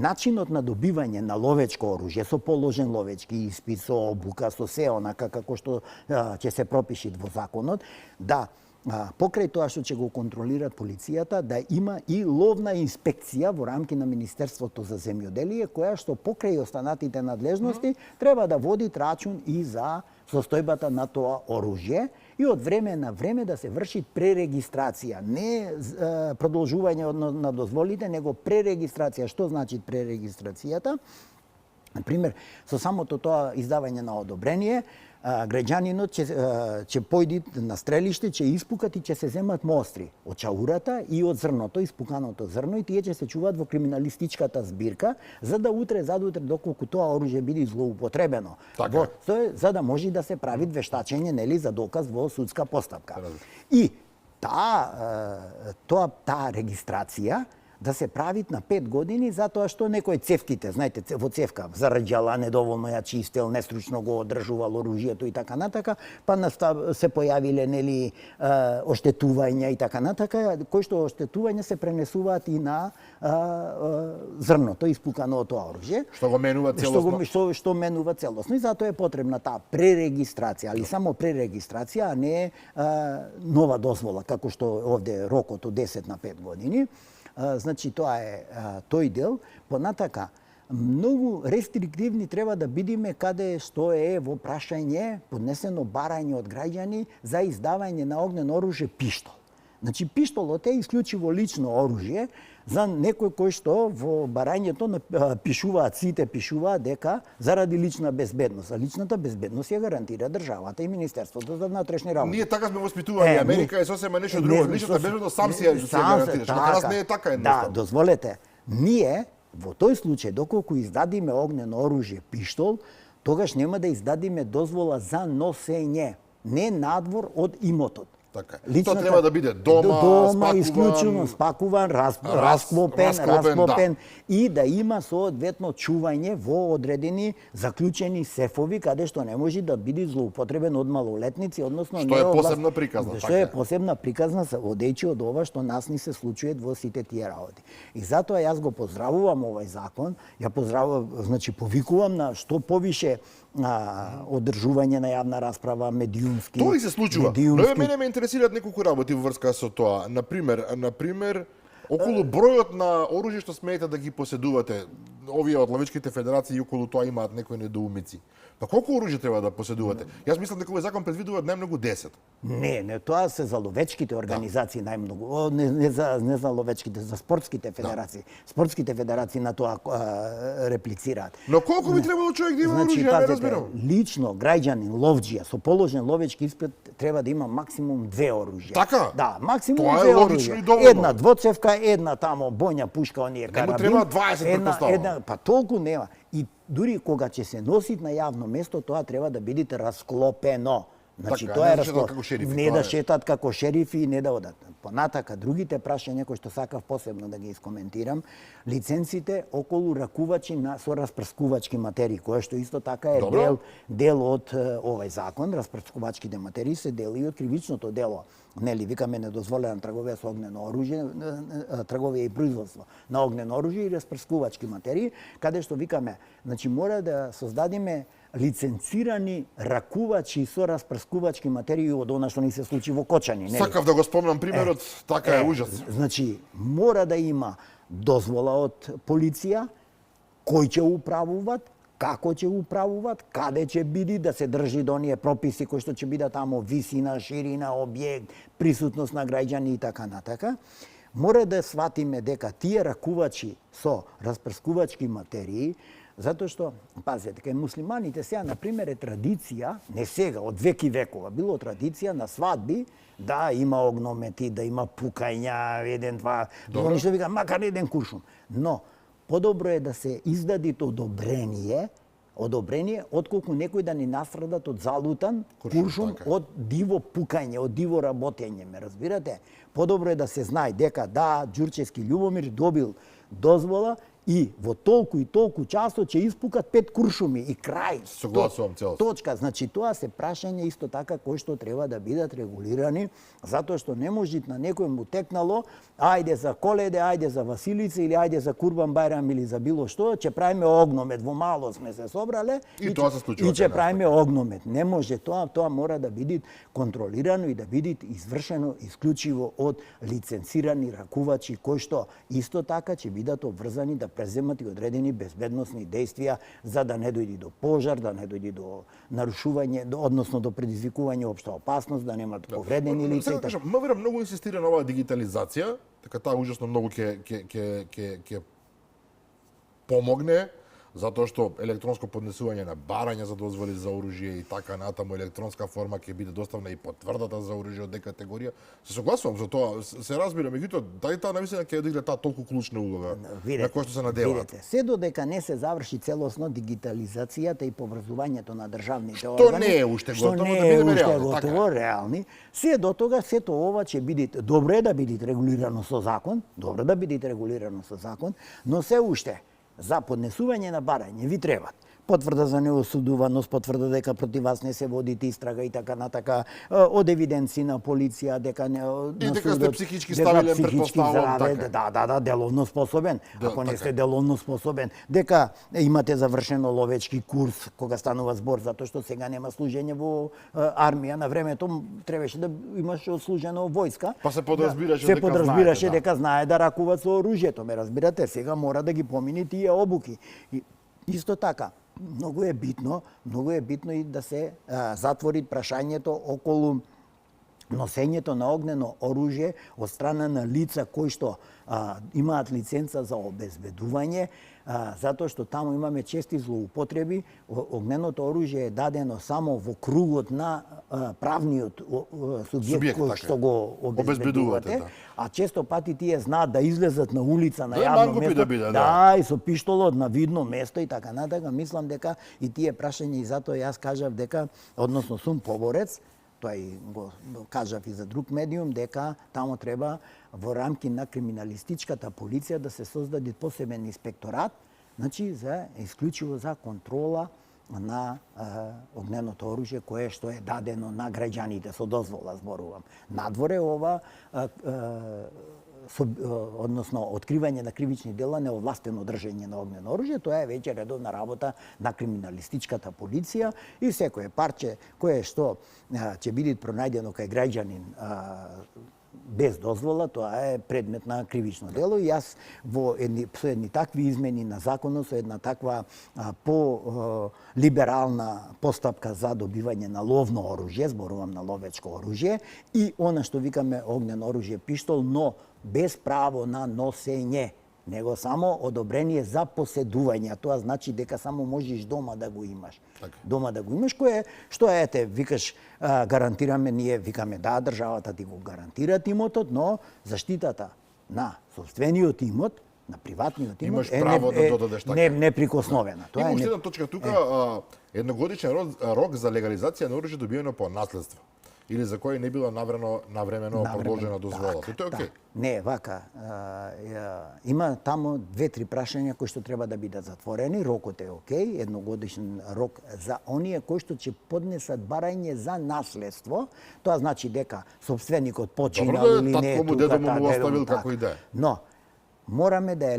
начинот на добивање на ловечко оружје со положен ловечки испит, со обука, со се онака како што ќе се пропиши во законот, да покрај тоа што ќе го контролират полицијата, да има и ловна инспекција во рамки на Министерството за земјоделие, која што покрај останатите надлежности треба да води рачун и за состојбата на тоа оружје и од време на време да се врши пререгистрација, не продолжување на дозволите, него пререгистрација. Што значи пререгистрацијата? Например, со самото тоа издавање на одобрение, граѓанинот ќе појди на стрелиште, ќе испукат и ќе се земат мостри од чаурата и од зрното, испуканото зрно, и тие ќе се чуваат во криминалистичката збирка, за да утре задутре доколку тоа оружје биде злоупотребено, за да може да се прави вештачење, нели, за доказ во судска постапка. И таа регистрација да се правит на 5 години, затоа што некој цевките, знаете, во цевка зараѓала, недоволно ја чистел, нестручно го одржувал оружјето и така натака, па се појавиле нели оштетувања и така натака, кои што оштетувања се пренесуваат и на зрното испукано од тоа оружје. Што го менува целосно. Што менува целосно, и затоа е потребна таа пререгистрација, али само пререгистрација, а не нова дозвола, како што овде рокот од 10 на 5 години. Значи тоа е тој дел. Понатака, многу рестриктивни треба да бидеме каде што е во прашање, поднесено барање од граѓани за издавање на огнено оружје пиштол. Значи пиштолот е исклучиво лично оружје за некој кој што во барањето сите пишуваат дека заради лична безбедност. А личната безбедност ја гарантира државата и Министерството за внатрешни работи. Ние така сме воспитувани. Америка е сосема нешто друго. Личната безбедност сам си ја гарантираш. Но кај нас не е така едноставно. Да, дозволете. Ние во тој случај, доколку издадиме огнено оружје пиштол, тогаш нема да издадиме дозвола за носење, не надвор од имотот. Така. Тоа треба да биде дома, исклучено спакуван, расклопен и да има соодветно чување во одредени заклучени сефови каде што не може да биде злоупотребен од малолетници, односно што е посебна приказна, што е посебна приказна одејќи од ова што нас ни се случуваат во сите тие работи. И затоа јас го поздравувам овој закон, ја поздравувам, значи повикувам на што повише одржување на јавна расправа, медиумски. Тоа и се случува. Но мене ме интересираат неколку работи во врска со тоа. Например, околу бројот на оружје што смеете да ги поседувате, овие од ловечките федерации и околу тоа имаат некои недоумици. Па колку оружје треба да поседувате? Јас мислам дека овој закон предвидува најмногу 10. Не, тоа се за ловечките организации најмногу. Не за ловечките, за спортските федерации. Спортските федерации на тоа реплицираат. Но колку би требало човек да има оружје, не разбирам. Лично граѓанин ловџија со положен ловечки испит треба да има максимум 2 оружја. Така? Да, максимум 2 оружја. Тоа е логично и доволно. Една двоцевка, една тамо боња пушка, оние карабин. Не му треба 20 предпоставувам. Па толку нема. И дури кога ќе се носит на јавно место, тоа треба да биде расклопено. Значи така, тоа е не да шетат како шерифи и не да одат. Понатака другите прашања кои што сакав посебно да ги искоментирам, лиценците околу ракувачи со распрскувачки материи, кое што исто така е дел од овој закон. Распрскувачките материи се дел и од кривичното дело. Нели викаме недозволена трговија со огнено оружје, трговија и производство на огнено оружје и распрскувачки материи, каде што викаме, значи мора да создадиме лиценцирани ракувачи со распрскувачки материи од она што ни се случи во Кочани. Сакав да го спомнам примерот примерот така е ужас. Значи, мора да има дозвола од полиција, кој ќе управуваат, како ќе управуваат, каде ќе биде, да се држи до оние прописи кои што ќе бидат тамо, висина, ширина, објект, присутност на граѓани и така натака. Мора да сватиме дека тие ракувачи со распрскувачки материи, затоа што, пазете, кај муслиманите сега, например, е традиција, не сега, од веки векова, било традиција на свадби, да има огномети, да има пукања, еден, два, они што вика, макар еден куршум. Но, подобро е да се издадите одобрение, отколку некој да ни настрадат од залутан куршум, така. од диво пукање, од диво работење, ме разбирате? Подобро е да се знае дека да, Ѓурчевски Љубомир добил дозвола и во толку и толку часот ќе испукат 5 куршуми и крај. Согласувам целосно. Точка. Значи, тоа се прашање исто така кои што треба да бидат регулирани, затоа што не може на некој му текнало, ајде за Коледе, ајде за Василица или ајде за Курбан Бајрам или за било што, ќе правиме огномет, во мало сме се собрале И тоа се случува и ќе кај нас, правиме огномет. Не може тоа мора да биде контролирано и да биде извршено исклучиво од лиценцирани ракувачи кои што исто така ќе бидат обврзани да преземат и одредени безбедносни действија за да не дојде до пожар, да не дојде до нарушување, односно до предизвикување општа опасност, да немат повредени лица. Сега кажам, МВР многу инсистира на оваа дигитализација, така таа ужасно многу ќе помогне, затоа што електронско поднесување на барање за дозволи за оружје и така натаму, електронска форма ќе биде доставна и потврдата за оружје од Д категорија. Се согласувам за тоа, се разбира, меѓутоа дали таа навистина ќе одигра таа толку клучна улога на која што се надеваат. Видете, се додека не се заврши целосно дигитализацијата и поврзувањето на државните Што органи, не е уште што готово, не да е бидеме уште реални, готово, така е. реални, се до тога сето ова ќе биде добро е да биде регулирано со закон, добро да биде регулирано со закон, но се уште за поднесување на барање ви требат потврда за неосудуваност, потврда дека против вас не се води истрага и така натака, од евиденци на полиција дека не И дека сте психички стабилен, претпоставувам, така. Да, деловно способен. Ако не сте деловно способен, дека имате завршено ловечки курс кога станува збор, затоа што сега нема служење во армија, на времето требаше да имаш одслужено војска. Па се подразбираше се дека подразбираше знаете, дека знае да ракуваат со оружјето, ме разбирате, сега мора да ги помини тие обуки. И исто така, многу е битно и да се затвори прашањето околу носењето на огнено оружје од страна на лица кои што имаат лиценца за обезбедување, затоа што таму имаме чести злоупотреби. Огненото оружје е дадено само во кругот на правниот субјект кој што го обезбедувате, а често пати тие знаат да излезат на улица, на јавно место, и со пиштолот на видно место и така натака. Мислам дека и тие прашања, и затоа јас кажав дека, односно сум поборец, тоа и го кажав и за друг медиум, дека таму треба во рамки на криминалистичката полиција да се создаде посебен инспекторат, значи за исклучиво за контрола на огненото оружје кое што е дадено на граѓаните со дозвола, зборувам. Надворе ова односно откривање на кривични дела, неовластено држење на огнено оружје, тоа е веќе редовна работа на криминалистичката полиција и секое парче кое што ќе биде пронајдено кај граѓанин без дозвола, тоа е предмет на кривично дело и јас со едни такви измени на законот, со една таква по-либерална постапка за добивање на ловно оружје, зборувам на ловечко оружје, и она што викаме огнено оружје пиштол, но без право на носење, него само одобрение за поседување. Тоа значи дека само можеш дома да го имаш. Така. Дома да го имаш, кое што ете, викаш, гарантираме, ние викаме да, државата ти го гарантира имотот, но заштитата на собствениот имот, на приватниот имот Имаш право да додадеш така. Неприкосновена. Тоа има уште една точка тука, едногодишен рок за легализација на оружје добиено по наследство или за кој не била навремено продолжена дозвола. Тоа е окей. Не, вака. Има таму 2-3 прашања кои што треба да бидат затворени. Рокот е окей, едногодишен рок за оние кои што ќе поднесат барање за наследство. Тоа значи дека собственикот починал или не е тука. Добро, дедо му оставил како и да е. Но мораме да ја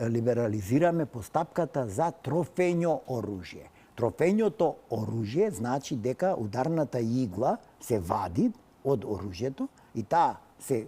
либерализираме постапката за трофејно оружје. Трофејното оружје значи дека ударната игла се вади од оружјето и таа се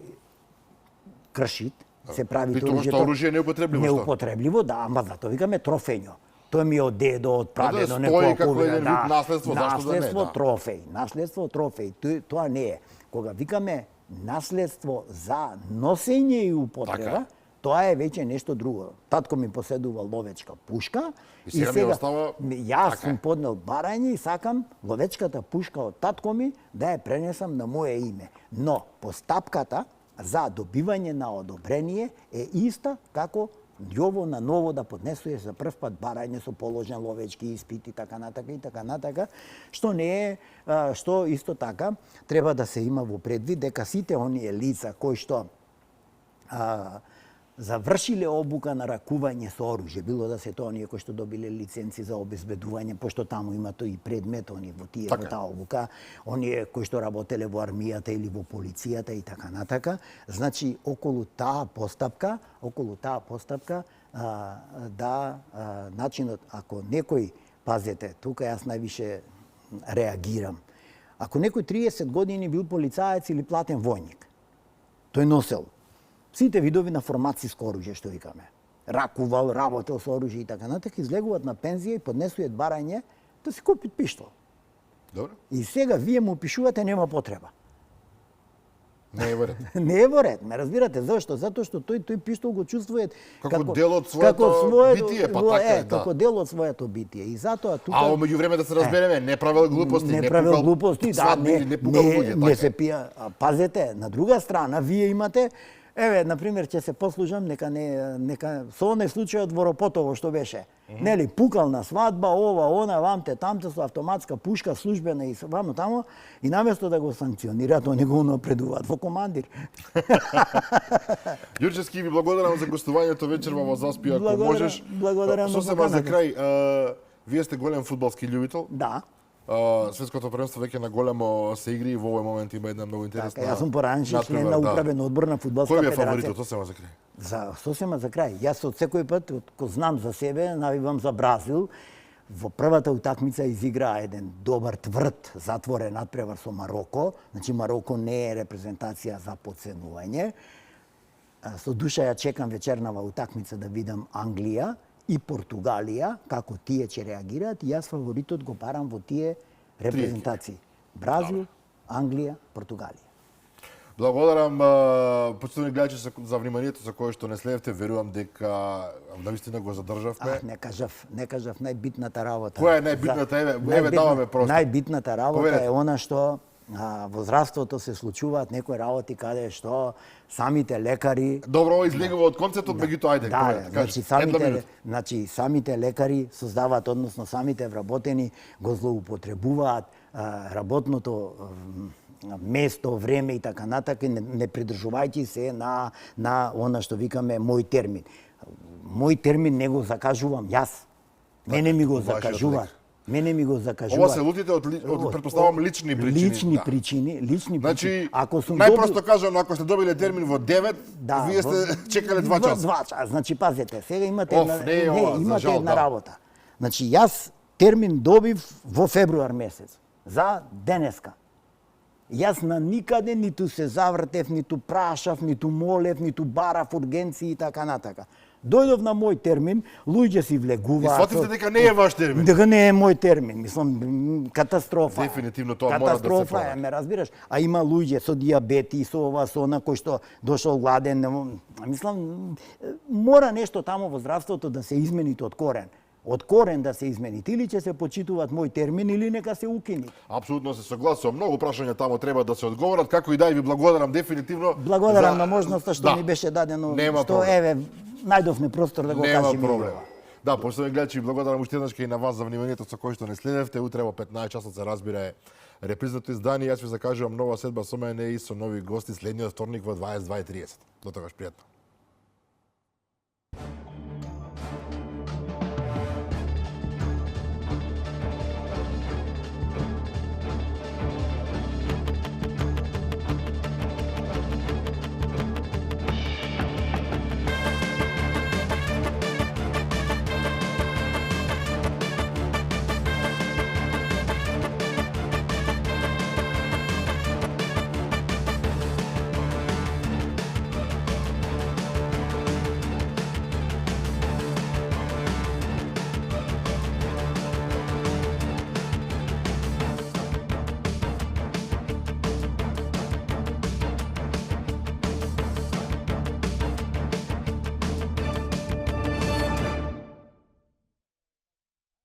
крши, се прави При тоа што оружје е неупотребливо, што? Неупотребливо, да, ама затоа викаме трофењо. Тоа ми е од дедо, од прадедо, стои како еден вид наследство, зашто да не, наследство, да. трофеј, наследство, трофеј. Тоа не е. Кога викаме наследство за носење и употреба, тоа е веќе нешто друго. Татко ми поседува ловечка пушка и сега ми остава јас сум поднел барање и сакам ловечката пушка од татко ми да ја пренесам на мое име. Но постапката за добивање на одобрение е иста како Јово на ново да поднесуеш за прв пат барање со положен ловечки испит и така натака, што не е, што исто така треба да се има во предвид дека сите оние лица кои што завршиле обука на ракување со оружје, било да се тоа оние кои што добиле лиценци за обезбедување, пошто таму има тој и предмет, оние во тие во таа обука, оние кои што работеле во армијата или во полицијата и така натака, значи околу таа постапка, начинот, ако некој, пазете, тука јас највише реагирам, ако некој 30 години бил полицаец или платен војник, тој носел сите видови на формациско оружје, што викаме. Ракувал, работел со оружје и така натака, излегуваат на пензија и поднесуваат барање да си купит пиштол. Добро. И сега вие му пишувате нема потреба. Не е во ред. Не е во ред, ме разбирате зашто? Затоа што тој пиштол го чувствува како дел од своето битие, па така е, да. Како дел од своето битие. И затоа тука А меѓу време да се разбереме, не правел глупости, не правел глупости, да, не се пија. Пазете, на друга страна вие имате еве, на пример, ќе се послужам, нека со оној случај од Воропотово што беше. Нели, пукална свадба, ова, она, вамте, тамте со автоматска пушка службена и вамо тамо, и наместо да го санкционираат, они го напредуваат во командир. Ѓурчевски, ви благодарам за гостувањето вечерва во Заспи, ако можеш. Благодарам за сосема за крај, вие сте голем фудбалски љубител. Да. Светското првенство веќе на големо се игри и во овој момент има една многу интересна. Така, јас сум поранешен член на управен одбор на фудбалска федерација. Кој е федерација. фаворитот сосема за крај? Сосема за крај. Јас од секој пат, кога знам за себе, навивам за Бразил. Во првата утакмица изигра еден добар, тврд, затворен надпревар со Мароко. Значи Мароко не е репрезентација за потценување. Со душа ја чекам вечернава утакмица да видам Англија и Португалија, како тие ќе реагираат, и јас фаворитот го барам во тие репрезентации. Бразил, Англија, Португалија. Благодарам, почитувани гледачи, за вниманието за кое што не следевте. Верувам дека навистина го задржавме. Не кажав најбитната работа. Која е најбитната? Еве даваме просто. Најбитната работа е она што во здравството се случуваат некои работи каде што самите лекари... Добро, ова излегува од концептот, меѓутоа ајде. Да, значи самите лекари создаваат, односно самите вработени го злоупотребуваат работното место, време и така натака, не придржувајќи се на она што викаме мој термин. Мој термин не го закажувам јас. Мене ми го закажуваат. Ова се лутите од претпоставам лични причини. Лични значи, причини. Ако сум најпросто кажано, ако сте добиле термин во 9, вие сте чекале 2 часа. 2 часа. Значи пазете, сега имате имате една работа. Значи јас термин добив во февруар месец за денеска. Јас на никаде ниту се завртев, ниту прашав, ниту молев, ниту барав ургенции и така натака. Дојдов на мој термин, луѓе си влегуваат. И сватите дека не е ваш термин. Дека не е мој термин, мислам катастрофа. Дефинитивно тоа мора да се промени. Катастрофа е, ме разбираш? А има луѓе со дијабети, со ова, со она кој што дошол гладен, мислам мора нешто таму во здравството да се измени од корен. Од корен да се измени. Или ќе се почитуваат мој термин, или нека се укини. Апсолутно се согласувам. Многу прашања таму треба да се одговорат. Како и да ви благодарам дефинитивно. Благодарам на можноста што ми беше дадено. Што еве најдовме простор да го кажеме. Нема проблем. Да, поштовани гледачи, благодарам уште еднаш и на вас за вниманието со кое што не следевте. Утре во 15 часот се разбира репризното издание. Јас ви закажувам нова седба со мене и со нови гости следниот вторник во 22:30. До тогаш пријатно.